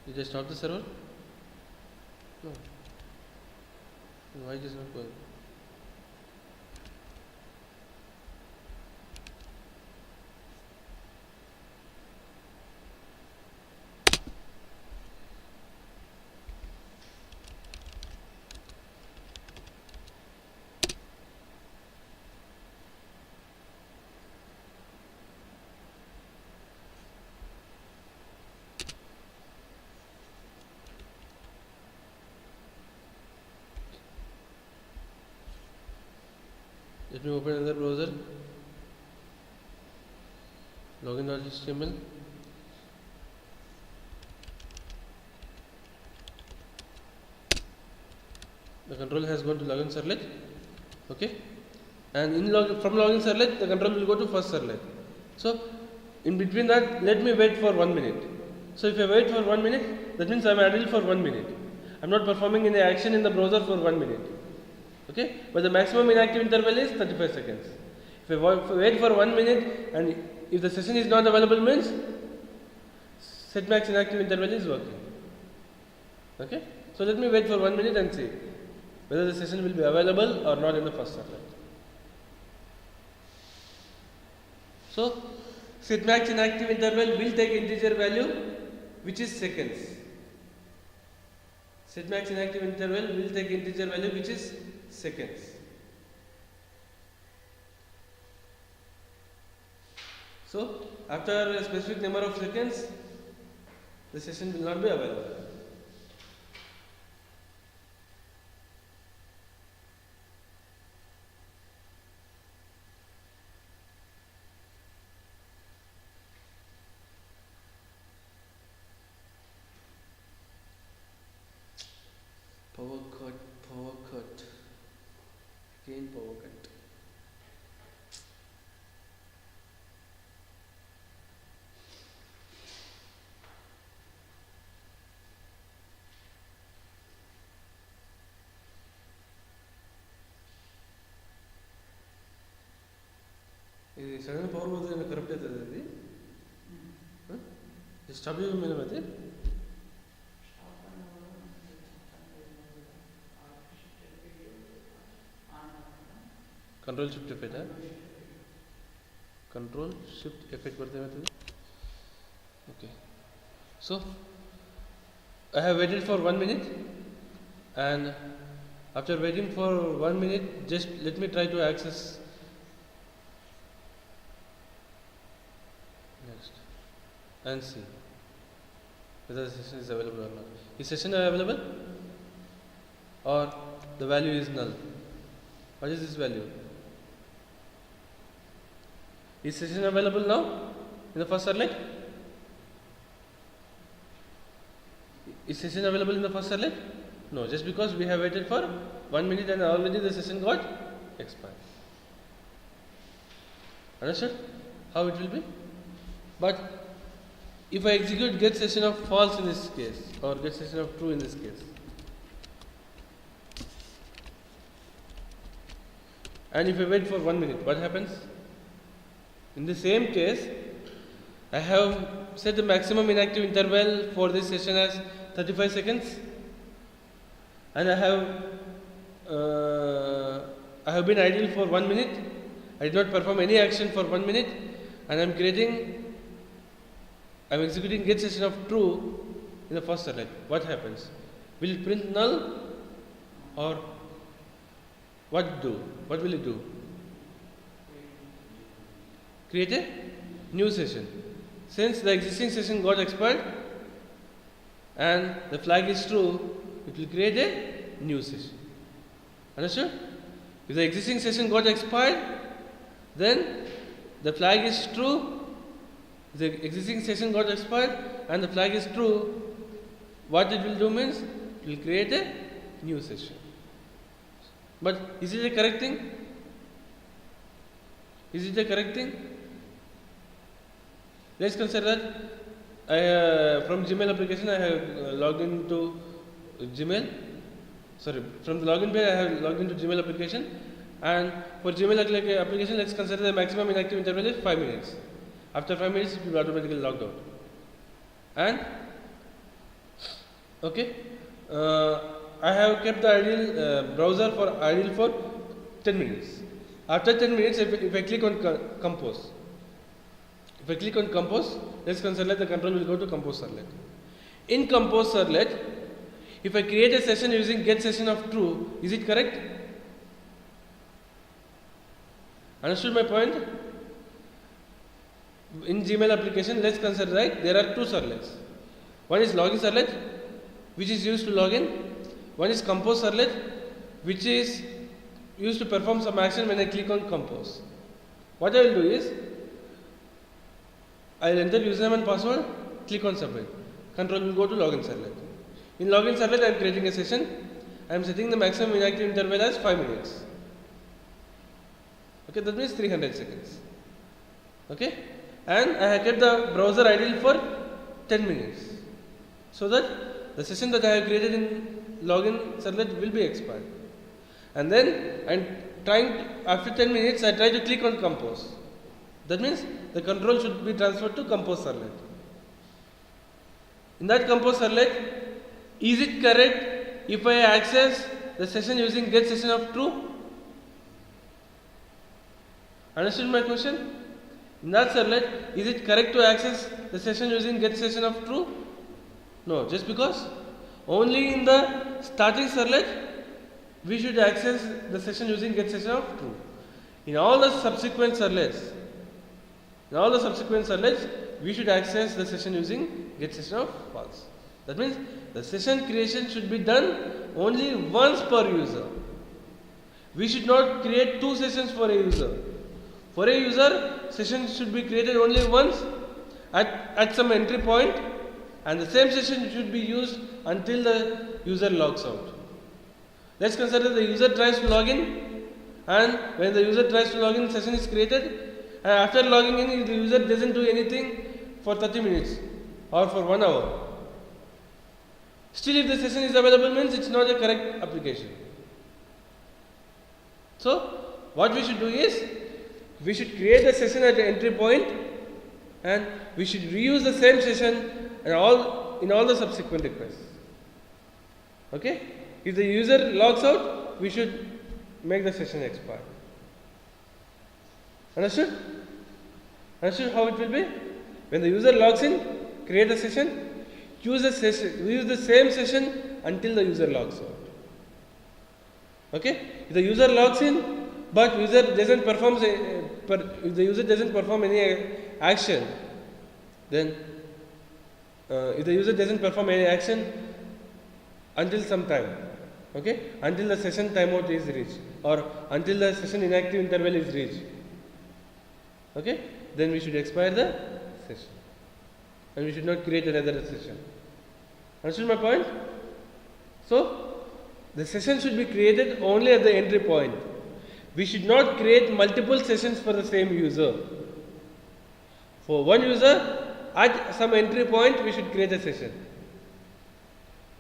did I stop the server? No. Why it is not going? Let me open another browser. Login.html. The control has gone to login servlet. Okay, and from login servlet, the control will go to first servlet. So in between that, let me wait for 1 minute. So if I wait for 1 minute, that means I'm idle for 1 minute. I'm not performing any action in the browser for 1 minute. Okay? But the maximum inactive interval is 35 seconds. If I wait for 1 minute and if the session is not available means set max inactive interval is working. Okay? So let me wait for 1 minute and see whether the session will be available or not in the first servlet. So set max inactive interval will take integer value which is seconds. Set max inactive interval will take integer value which is seconds. So after a specific number of seconds, the session will not be available. Power cut, again power cut. This sudden power was corrupted. Just stop you a minute. Control shift effect. Control shift effect करते हैं Okay. So I have waited for 1 minute, and after waiting for 1 minute, just let me try to access next and see whether the session is available or not. Is session available or the value is null? What is this value? Is session available now in the first servlet? Is session available in the first servlet? No, just because we have waited for 1 minute and already the session got expired. Understood how it will be? But if I execute get session of false in this case or get session of true in this case, and if I wait for 1 minute, what happens? In the same case, I have set the maximum inactive interval for this session as 35 seconds, and I have been idle for 1 minute. I did not perform any action for 1 minute, and I'm executing get session of true in the first servlet. What happens? Will it print null or what do? What will it do? Create a new session. Since the existing session got expired and the flag is true, it will create a new session. Understood? If the existing session got expired, then the flag is true. If the existing session got expired and the flag is true, what it will do means it will create a new session. But is it a correct thing? Is it a correct thing? Let's consider that from Gmail application I have logged into Gmail. Sorry, from the login page I have logged into Gmail application, and for Gmail application, let's consider the maximum inactive interval is 5 minutes. After 5 minutes, it will be automatically logged out. And okay, I have kept the idle browser for idle for 10 minutes. After 10 minutes, if I click on compose, let's consider the control will go to compose servlet. In compose servlet, if I create a session using get session of true, is it correct? Understood my point? In Gmail application, let's consider, right, there are two servlets. One is login servlet, which is used to log in. One is compose servlet, which is used to perform some action when I click on compose. What I will do is, I will enter username and password, click on submit. Control will go to login servlet. In login servlet, I am creating a session. I am setting the maximum inactive interval as 5 minutes. Okay, that means 300 seconds. Okay, and I have kept the browser idle for 10 minutes, so that the session that I have created in login servlet will be expired. And then after 10 minutes I try to click on compose. That means the control should be transferred to compose servlet. In that compose servlet, is it correct if I access the session using get session of true? Understood my question? In that servlet, is it correct to access the session using get session of true? No, just because only in the starting servlet we should access the session using get session of true. In all the subsequent servlets, we should access the session using get session of false. That means the session creation should be done only once per user. We should not create two sessions for a user. For a user, session should be created only once at some entry point, and the same session should be used until the user logs out. Let's consider the user tries to log in, and when the user tries to log in, session is created, and after logging in, the user doesn't do anything for 30 minutes or for 1 hour. Still, if the session is available, means it's not a correct application. So, what we should do is, we should create a session at the entry point, and we should reuse the same session in all the subsequent requests. Okay? If the user logs out, we should make the session expire. Understood? Understood how it will be? When the user logs in, create a session, use the same session until the user logs out. Okay? If the user logs in, but if the user doesn't perform any action, then if the user doesn't perform any action until some time, okay, until the session timeout is reached, or until the session inactive interval is reached, okay, then we should expire the session, and we should not create another session. Understood my point? So, the session should be created only at the entry point. We should not create multiple sessions for the same user. For one user, at some entry point, we should create a session.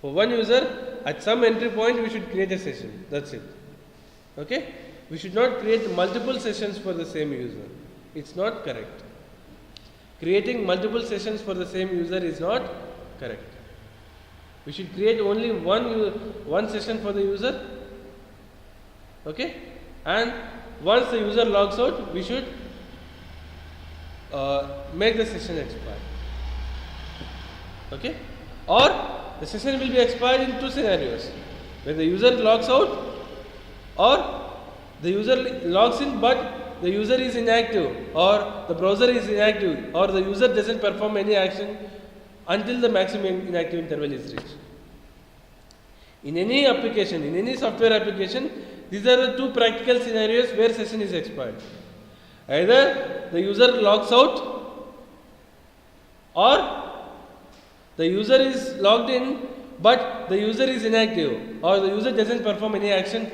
For one user, at some entry point, we should create a session. That's it. Okay? We should not create multiple sessions for the same user. It's not correct. Creating multiple sessions for the same user is not correct. We should create only one session for the user. Okay? And once the user logs out, we should make the session expire. Okay? Or the session will be expired in two scenarios. When the user logs out, or the user logs in but the user is inactive, or the browser is inactive, or the user doesn't perform any action until the maximum inactive interval is reached. In any application, in any software application, these are the two practical scenarios where session is expired. Either the user logs out, or the user is logged in but the user is inactive, or the user doesn't perform any action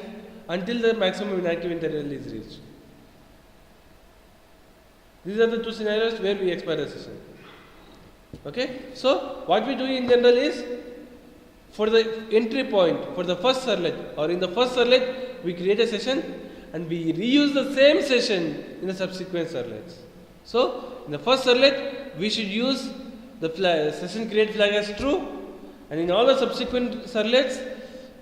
until the maximum inactive interval is reached. These are the two scenarios where we expire the session. Okay? So, what we do in general is, for the entry point, for the first servlet, or in the first servlet, we create a session and we reuse the same session in the subsequent servlets. So, in the first servlet, we should use the session create flag as true, and in all the subsequent servlets,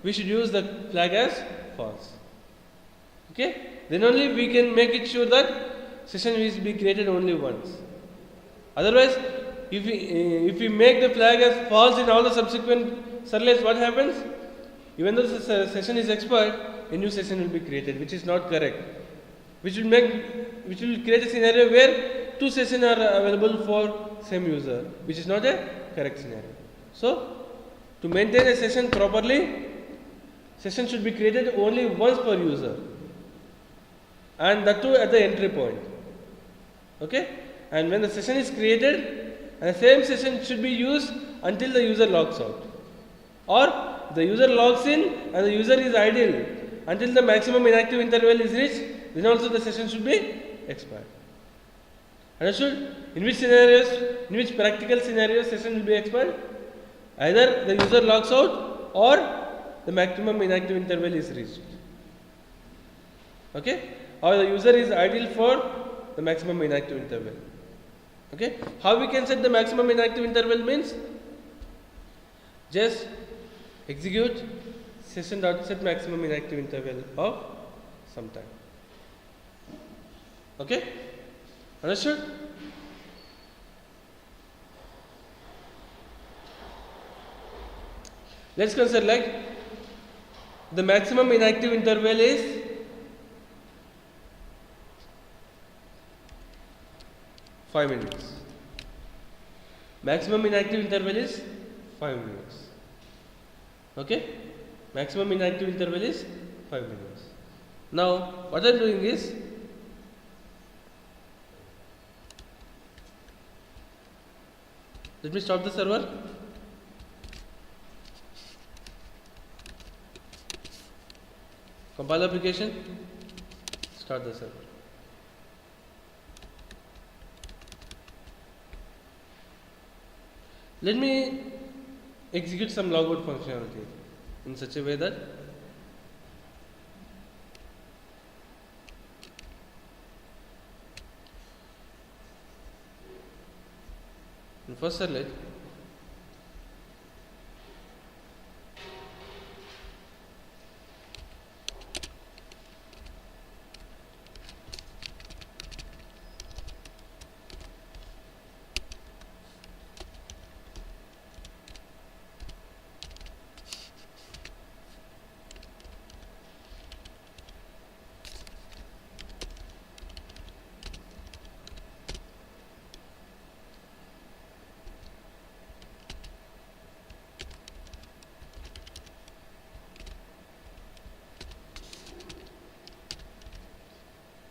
we should use the flag as false. Okay? Then only we can make it sure that session will be created only once. Otherwise, if we make the flag as false in all the subsequent servlets, what happens? Even though the session is expired, a new session will be created, which is not correct. Which will create a scenario where two sessions are available for same user, which is not a correct scenario. So, to maintain a session properly, session should be created only once per user, and that too at the entry point. Okay? And when the session is created, and the same session should be used until the user logs out, or the user logs in and the user is idle until the maximum inactive interval is reached, then also the session should be expired. Understood? In which scenarios, in which practical scenarios session will be expired? Either the user logs out or the maximum inactive interval is reached. Okay? Or the user is idle for the maximum inactive interval. Okay? How we can set the maximum inactive interval means just execute session dot set maximum inactive interval of some time. Okay? Understood? Let's consider like the maximum inactive interval is five minutes. Maximum inactive interval is 5 minutes. Okay? Maximum inactive interval is 5 minutes. Now, what I am doing is let me stop the server. Compile application, start the server. Let me execute some logout functionality in such a way that in first servlet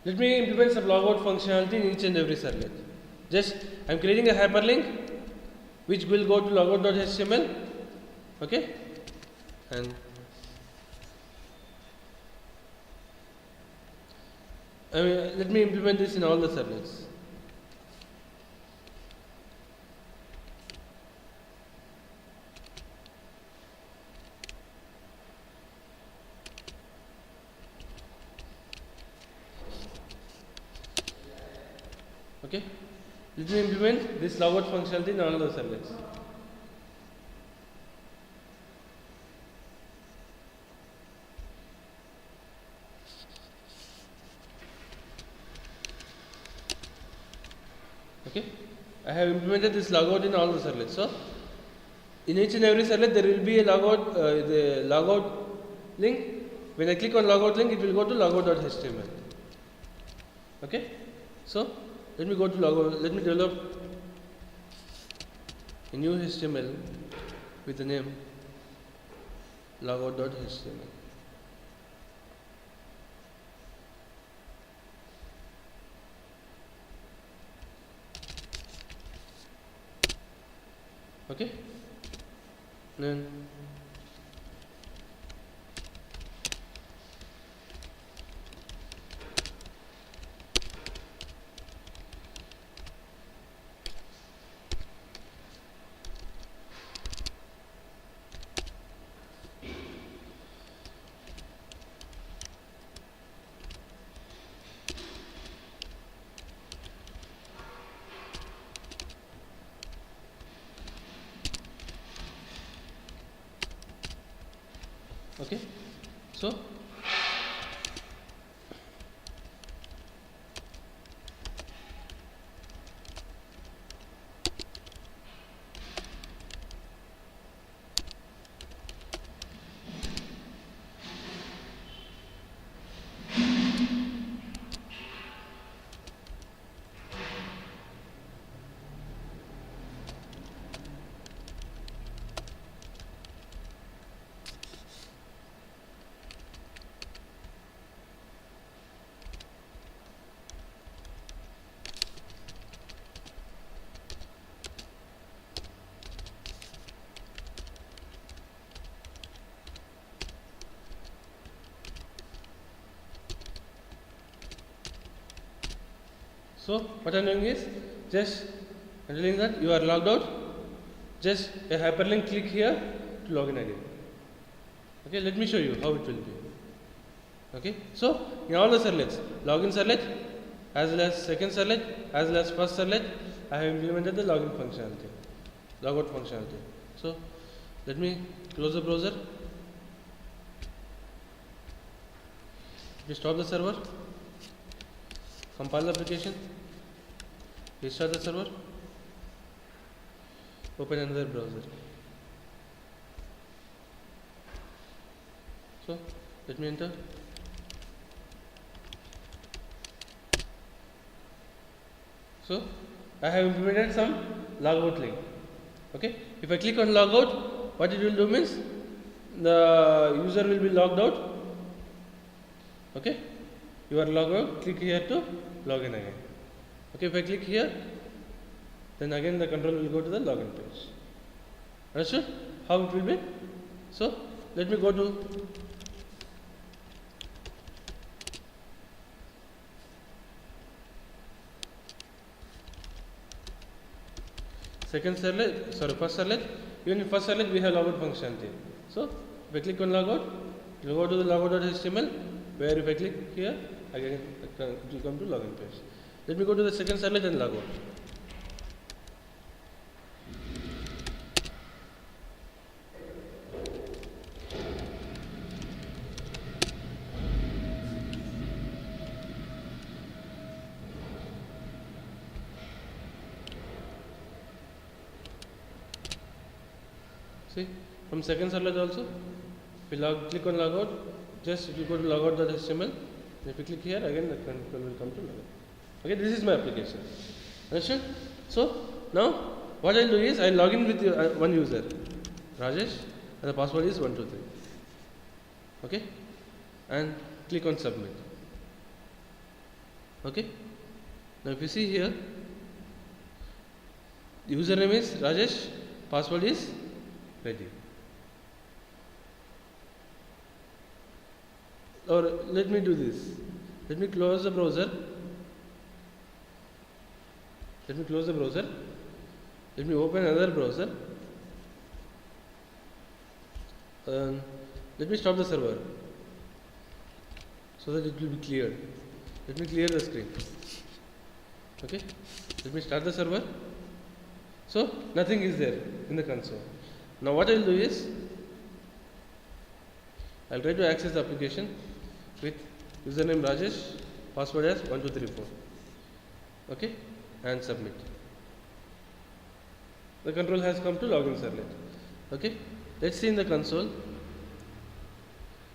let me implement some logout functionality in each and every servlet. Just I am creating a hyperlink which will go to logout.html. Okay, and let me implement this in all the servlets. Okay, let me implement this logout functionality in all the servlets. Okay, I have implemented this logout in all the servlets. So, in each and every servlet there will be a the logout link. When I click on logout link, it will go to logout.html. Okay, so let me go to logout. Let me develop a new HTML with the name logout.html. Okay, then okay, so So what I'm doing is just telling that you are logged out. Just a hyperlink click here to log in again. Okay, let me show you how it will be. Okay, so in all the servlets, login servlet as well as second servlet as well as first servlet, I have implemented the login functionality, logout functionality. So let me close the browser. We stop the server, compile the application, restart the server, open another browser. So let me enter. So I have implemented some logout link. Okay, if I click on logout, what it will do means the user will be logged out. Okay, you are logged out, click here to log in again. Okay, if I click here, then again the control will go to the login page. Understood how it will be? So let me go to second servlet, first servlet. Even in first servlet we have logout functionality. So if I click on logout, it will go to the logout.html, where if I click here, again it will come to login page. Let me go to the second servlet and logout. See, from second servlet also, if you click on logout, just if you go to logout.html, if you click here, again the control will come to logout. Okay, this is my application. Understood? So now what I'll do is I'll log in with one user, Rajesh, and the password is 123. Okay, and click on submit. Okay, now if you see here, the username is Rajesh, password is ready. Or let me do this. Let me close the browser. Let me open another browser. Let me stop the server so that it will be cleared. Let me clear the screen. Okay. Let me start the server. So nothing is there in the console. Now what I will do is I will try to access the application with username Rajesh, password as 1234. Okay, and submit. The control has come to login servlet. Okay, let's see in the console.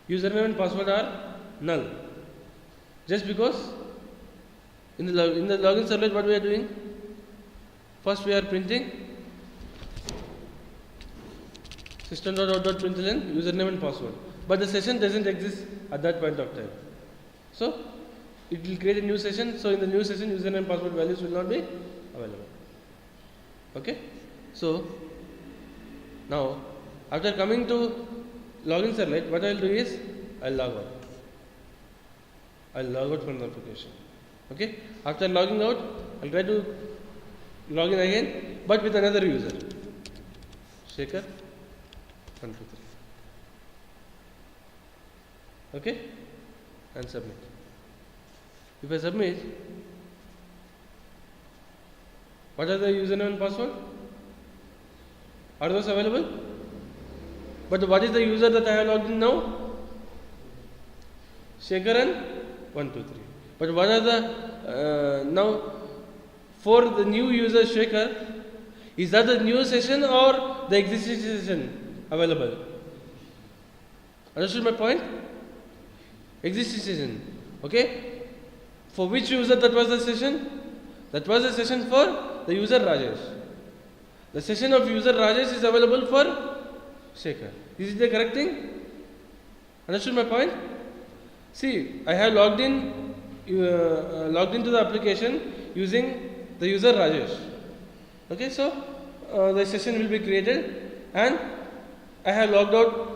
Username and password are null. Just because in the login servlet, what we are doing? First, we are printing system.out.println username and password, but the session doesn't exist at that point of time. So it will create a new session. So in the new session, username and password values will not be available. Okay. So now after coming to login servlet, what I will do is I will log out. I will log out from the application. Okay. After logging out, I will try to log in again, but with another user, Shekhar 123. Okay, and submit. If I submit, what are the username and password? Are those available? But what is the user that I have logged in now? Shekharan 123. But what are the now for the new user Shekhar? Is that the new session or the existing session available? Understood my point? Existing session. Okay? For which user that was the session? That was the session for the user Rajesh. The session of user Rajesh is available for Shekhar. Is it the correct thing? Understood my point? See, I have logged into the application using the user Rajesh. Okay, so the session will be created and I have logged out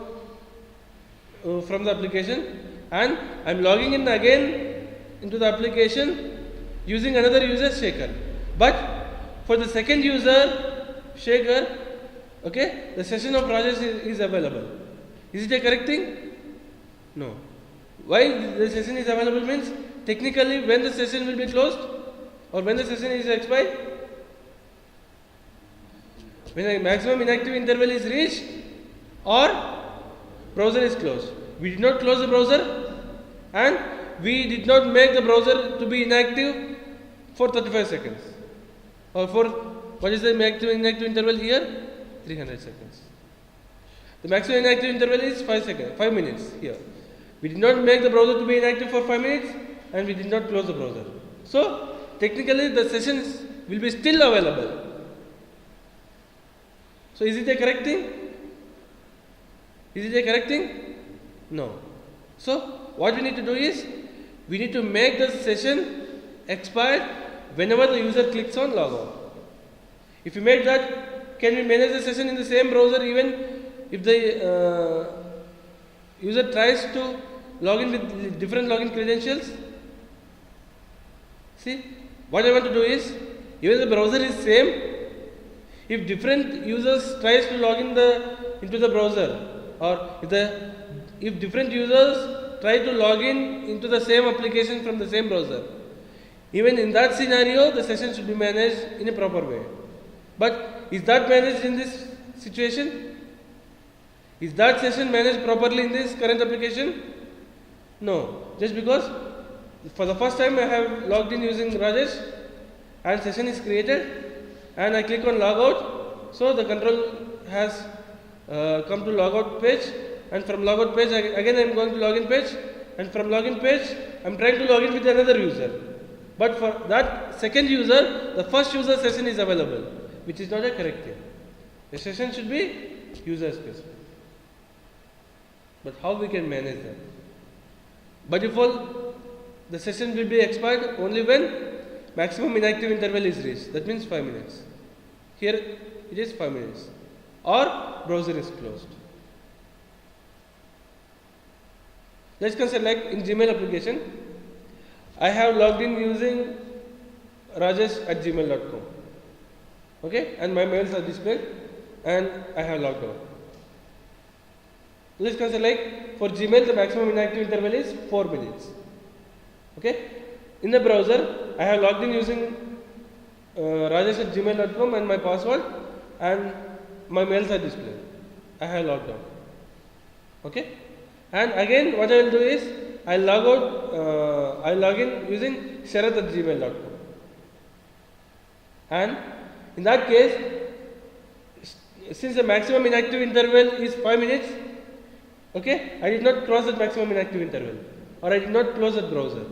from the application and I am logging in again into the application using another user Shekhar. But for the second user Shekhar, okay, the session of Rajesh is available. Is it a correct thing? No. Why the session is available means technically when the session will be closed or when the session is expired, when the maximum inactive interval is reached or browser is closed. We did not close the browser and we did not make the browser to be inactive for 35 seconds. Or for what is the maximum inactive interval here? 300 seconds. The maximum inactive interval is 5 minutes here. We did not make the browser to be inactive for 5 minutes and we did not close the browser. So technically the sessions will be still available. So is it a correct thing? Is it a correct thing? No. So what we need to do is we need to make the session expired whenever the user clicks on logout. If we make that, can we manage the session in the same browser even if the user tries to log in with different login credentials? See, what I want to do is, even the browser is same, if different users tries to log in into the browser, or if different users try to log in into the same application from the same browser, even in that scenario, the session should be managed in a proper way. But is that managed in this situation? Is that session managed properly in this current application? No. Just because for the first time I have logged in using Rajesh and session is created and I click on logout, so the control has come to logout page, and from logout page again I am going to login page, and from login page I am trying to log in with another user. But for that second user, the first user session is available, which is not a correct thing. The session should be user specific. But how we can manage that? By default, the session will be expired only when maximum inactive interval is reached. That means 5 minutes. Here it is 5 minutes. Or browser is closed. Let's consider like in Gmail application, I have logged in using rajesh@gmail.com. Okay, and my mails are displayed and I have logged out. Let's consider like for Gmail the maximum inactive interval is 4 minutes. Okay, in the browser I have logged in using rajesh@gmail.com and my password, and my mails are displayed. I have logged out. Okay, and again what I will do is I log in using sharath@gmail.com, and in that case, since the maximum inactive interval is 5 minutes, okay, I did not cross that maximum inactive interval, or I did not close that browser.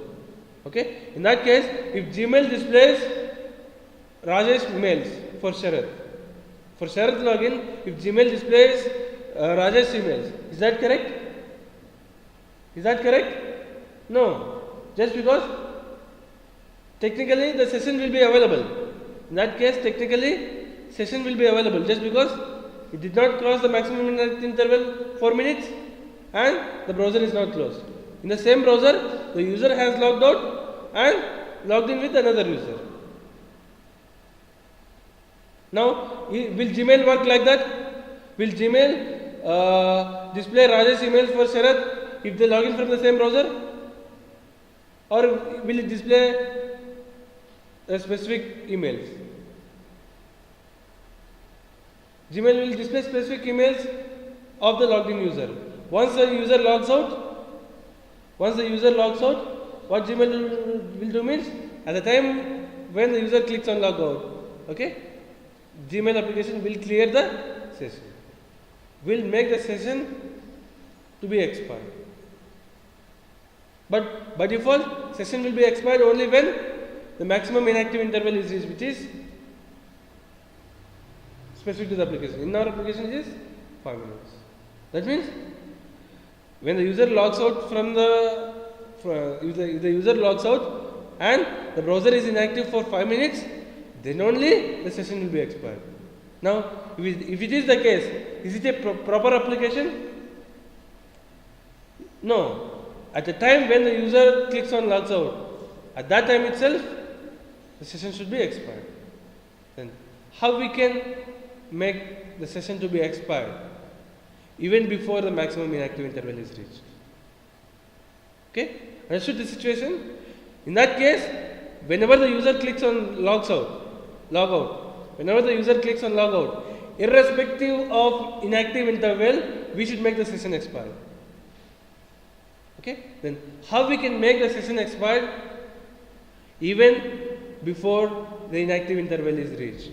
Okay, in that case, if Gmail displays Rajesh mails for Sharath login, if Gmail displays Rajesh emails, is that correct? Is that correct? No, just because technically the session will be available. In that case, technically session will be available just because it did not cross the maximum inactive interval 4 minutes and the browser is not closed. In the same browser, the user has logged out and logged in with another user. Now, will Gmail work like that? Will Gmail display Rajesh emails for Sharath if they log in from the same browser? Or will it display specific emails? Gmail will display specific emails of the logged in user. Once the user logs out, what Gmail will do means, at the time when the user clicks on logout, okay, Gmail application will clear the session, will make the session to be expired. But by default, session will be expired only when the maximum inactive interval is reached, which is specific to the application. In our application it is 5 minutes. That means when the user logs out if the user logs out and the browser is inactive for 5 minutes, then only the session will be expired. Now, if it is the case, is it a proper application? No. At the time when the user clicks on logs out, at that time itself, the session should be expired. Then how we can make the session to be expired even before the maximum inactive interval is reached? Okay, understood the situation? In that case, whenever the user clicks on log out, whenever the user clicks on log out, irrespective of inactive interval, we should make the session expire. Okay, then how we can make the session expired even before the inactive interval is reached?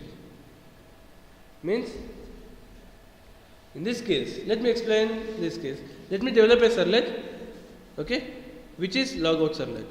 Means, in this case, let me explain this case. Let me develop a servlet, okay, which is logout servlet.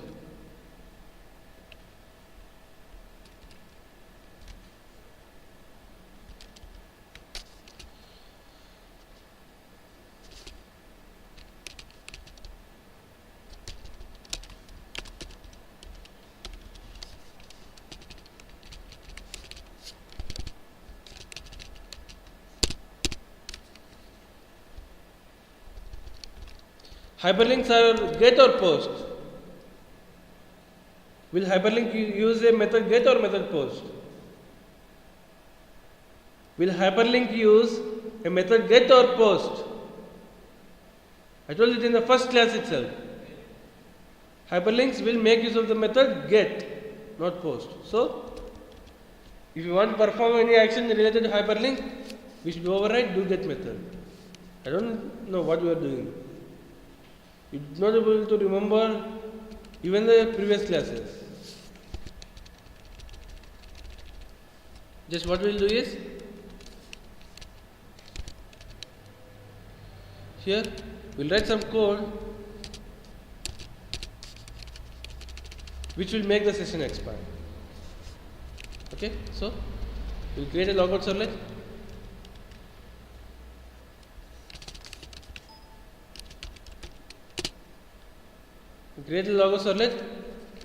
Hyperlinks are get or post. Will hyperlink use a method get or method post? Will hyperlink use a method get or post? I told it in the first class itself. Hyperlinks will make use of the method get, not post. So, if you want to perform any action related to hyperlink, we should override do get method. I don't know what you are doing. You are not able to remember even the previous classes. Just what we will do is, here we will write some code which will make the session expire. Okay, so we will create a logout servlet. Create a logout servlet,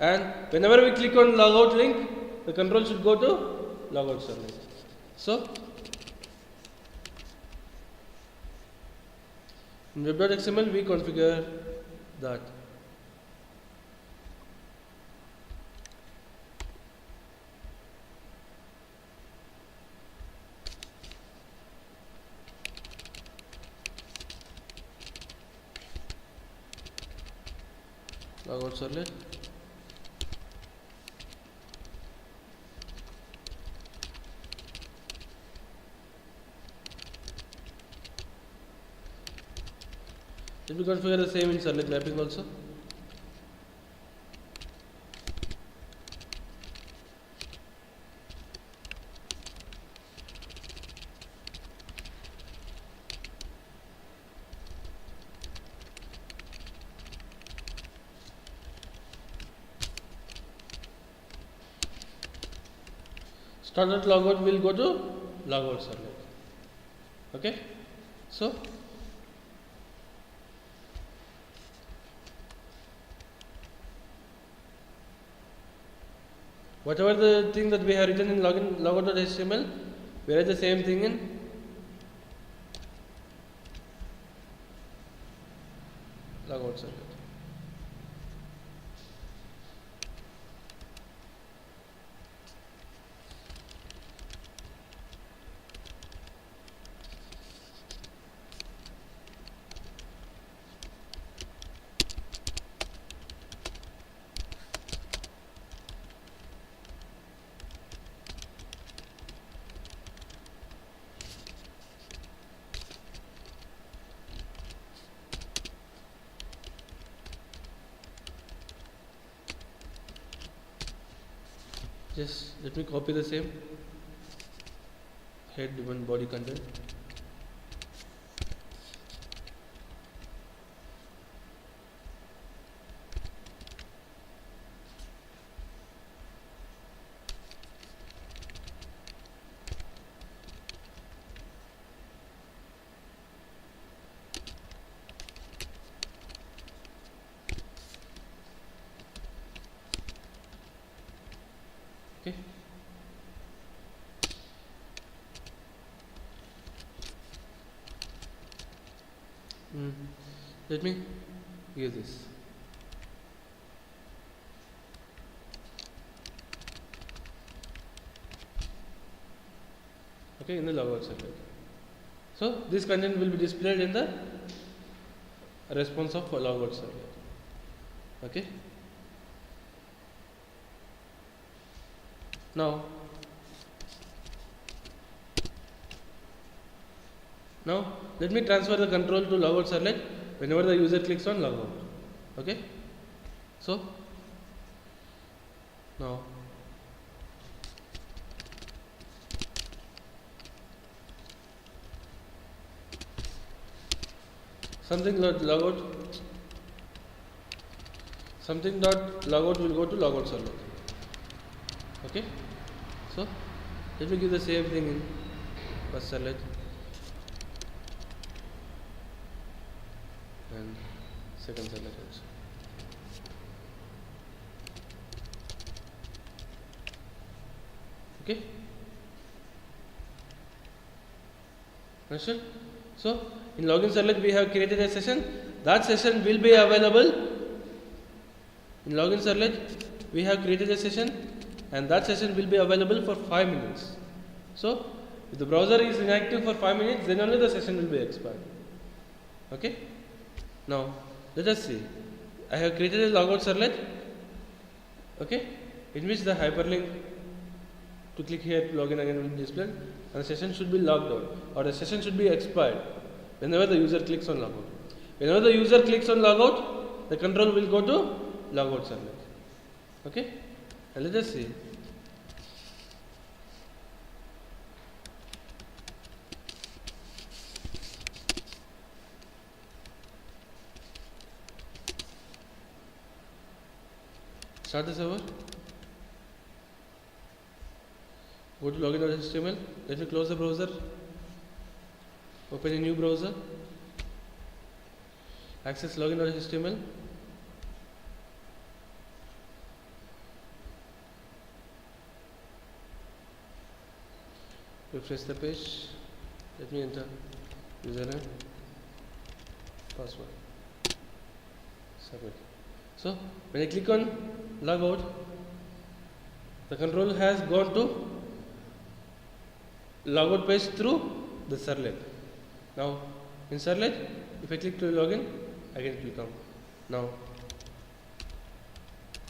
and whenever we click on logout link, the control should go to logout servlet. So, in web.xml we configure that. Logout servlet. Let me configure the same in servlet mapping also. Standard logout will go to logout servlet. Okay, so whatever the thing that we have written in logout.html, we write the same thing in logout servlet. Just let me copy the same head and body content. Okay. Let me use this. okay, in the logout servlet. So this content will be displayed in the response of logout servlet. Okay. Now let me transfer the control to logout servlet whenever the user clicks on logout. Okay. So now something dot logout will go to logout servlet. Okay. So let me give the same thing in first servlet and second servlet also. Okay. Understood? So in login servlet we have created a session. That session will be available in login servlet. We have created a session, and that session will be available for 5 minutes. So if the browser is inactive for 5 minutes, then only the session will be expired. Okay. Now let us see. I have created a logout servlet. Okay, in which the hyperlink to click here to login again will be displayed, and the session should be logged out, or the session should be expired whenever the user clicks on logout. Whenever the user clicks on logout, the control will go to logout servlet. Okay, and let us see. Start the server. Go to login.html. Let me close the browser. Open a new browser. Access login.html. Refresh the page. Let me enter username, password, submit. So when I click on logout, the control has gone to logout page through the servlet. Now in servlet, if I click to login, again it will come. Now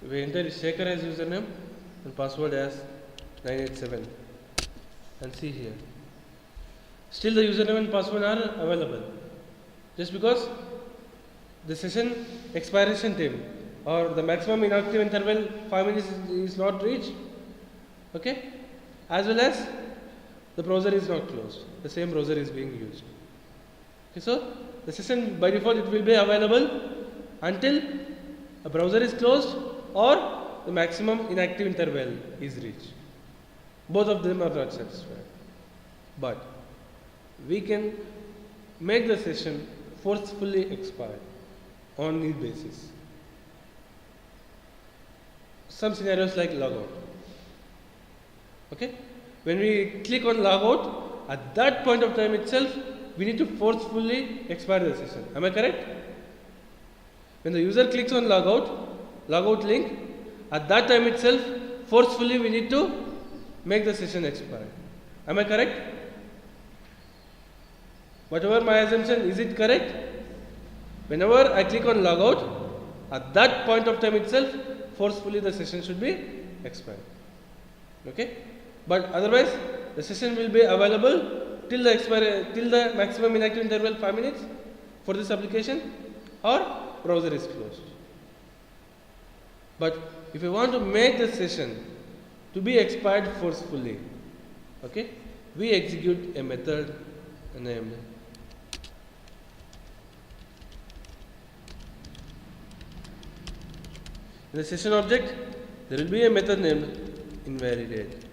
we enter Shekhar as username and password as 987, and see here. Still the username and password are available, just because the session expiration time or the maximum inactive interval 5 minutes is not reached. Okay, as well as the browser is not closed, the same browser is being used. Okay, so the session by default it will be available until a browser is closed or the maximum inactive interval is reached. Both of them are not satisfied, but we can make the session forcefully expire on need basis. Some scenarios like logout. Okay, when we click on logout, at that point of time itself, we need to forcefully expire the session. Am I correct? When the user clicks on logout link, at that time itself, forcefully we need to make the session expire. Am I correct? Whatever my assumption, is it correct? Whenever I click on logout, at that point of time itself, forcefully the session should be expired. Okay? But otherwise, the session will be available till the maximum inactive interval 5 minutes for this application, or browser is closed. But if you want to make the session to be expired forcefully, okay, we execute a method named in the session object. There will be a method named invalidate.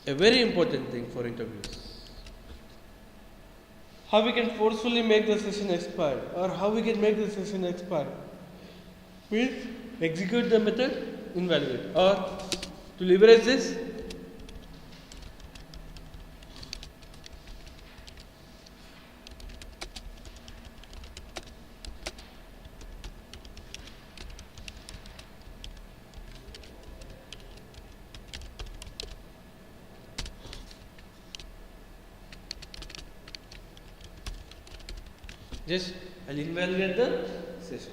A very important thing for interviews. How we can forcefully make the session expire, or how we can make the session expire? We execute the method invalidate, or to leverage this, Just I'll invalidate the session.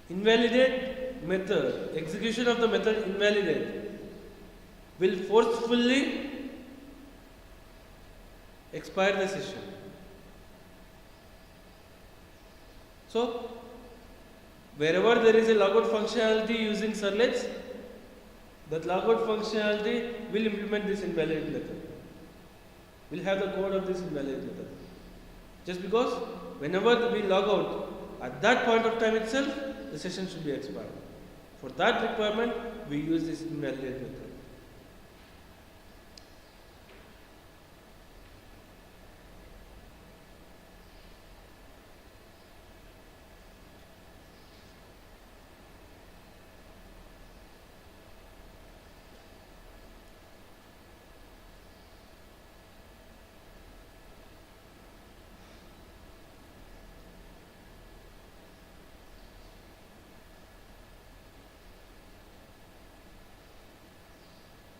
Invalidate method, execution of the method invalidate will forcefully expire the session. So, wherever there is a logout functionality using servlets, that logout functionality will implement this invalidate method. Will have the code of this invalidate method. Just because whenever we log out, at that point of time itself, the session should be expired. For that requirement, we use this invalidate method.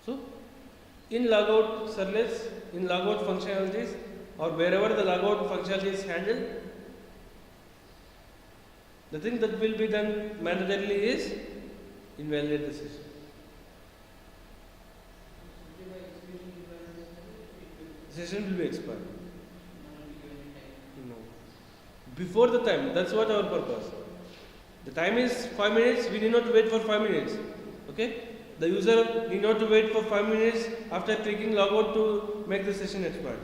So, in logout servlets, in logout functionalities, or wherever the logout functionality is handled, the thing that will be done mandatorily is invalidate the session. The session will be expired. No. Before the time, that's what our purpose. The time is 5 minutes, we need not wait for 5 minutes. Okay? The user need not to wait for 5 minutes after clicking logout to make the session expired.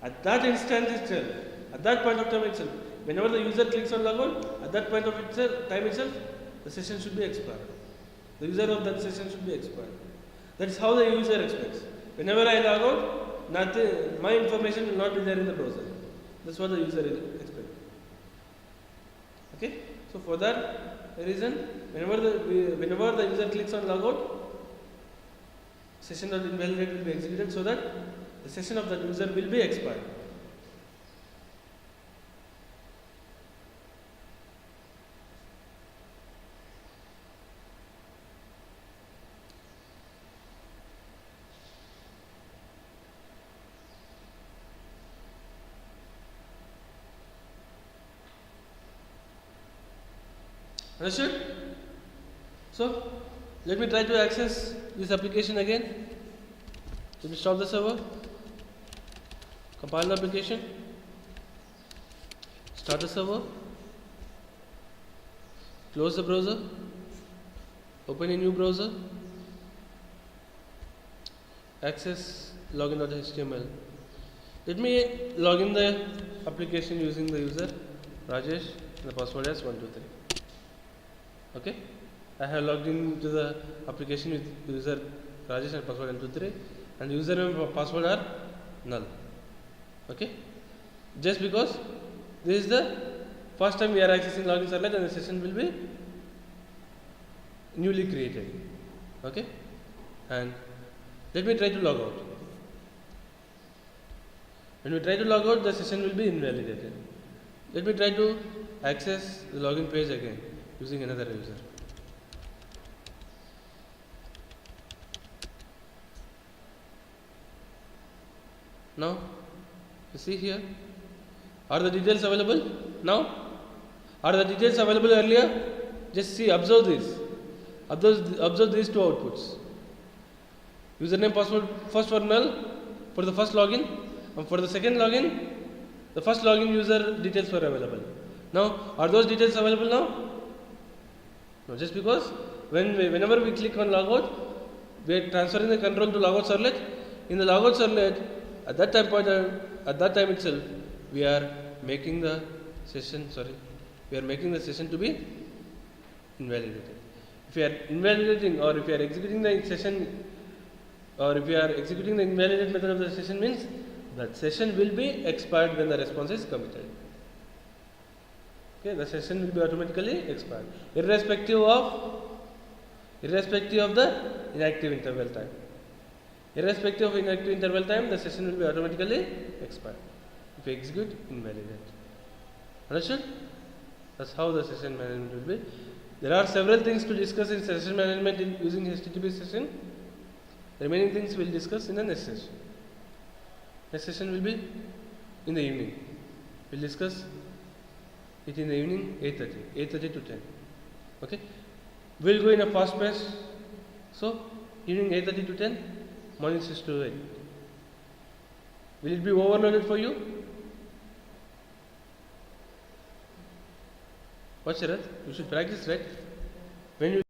At that instant itself, at that point of time itself, whenever the user clicks on logout, at that point of time itself, the session should be expired. The user of that session should be expired. That is how the user expects. Whenever I log out, nothing, my information will not be there in the browser. That's what the user expects. Okay? So for that reason, whenever the user clicks on logout, session.invalidate will be executed so that the session of that user will be expired. Understood? So, let me try to access this application again. Let me stop the server, compile the application, start the server, close the browser, open a new browser, access login.html. Let me log in the application using the user Rajesh and the password as 123. Okay, I have logged into the application with user Rajesh and password 123, and username and password are null. Okay, just because this is the first time we are accessing login servlet and the session will be newly created. Okay, and let me try to log out. When we try to log out, the session will be invalidated. Let me try to access the login page again using another user. Now, you see here, are the details available now? Are the details available earlier? Just see, observe this. Observe these two outputs. Username, password first were null for the first login, and for the second login, the first login user details were available. Now, are those details available now? No, just because whenever we click on logout, we are transferring the control to logout servlet. In the logout servlet, at that time itself, we are making the session to be invalidated. If we are invalidating, or if we are executing the session, or if we are executing the invalidate method of the session, means that session will be expired when the response is committed. Okay, the session will be automatically expired, irrespective of the inactive interval time. Irrespective of inactive interval time, the session will be automatically expired if we execute invalidate. Understood? That's how the session management will be. There are several things to discuss in session management using HTTP session. The remaining things we'll discuss in the next session. Next session will be in the evening. We'll discuss it in the evening, 8:30 to 10. Okay? We'll go in a fast pace. So, evening 8:30 to 10, morning 6 to 8. Will it be overloaded for you? What, Sharat? You should practice, right? When you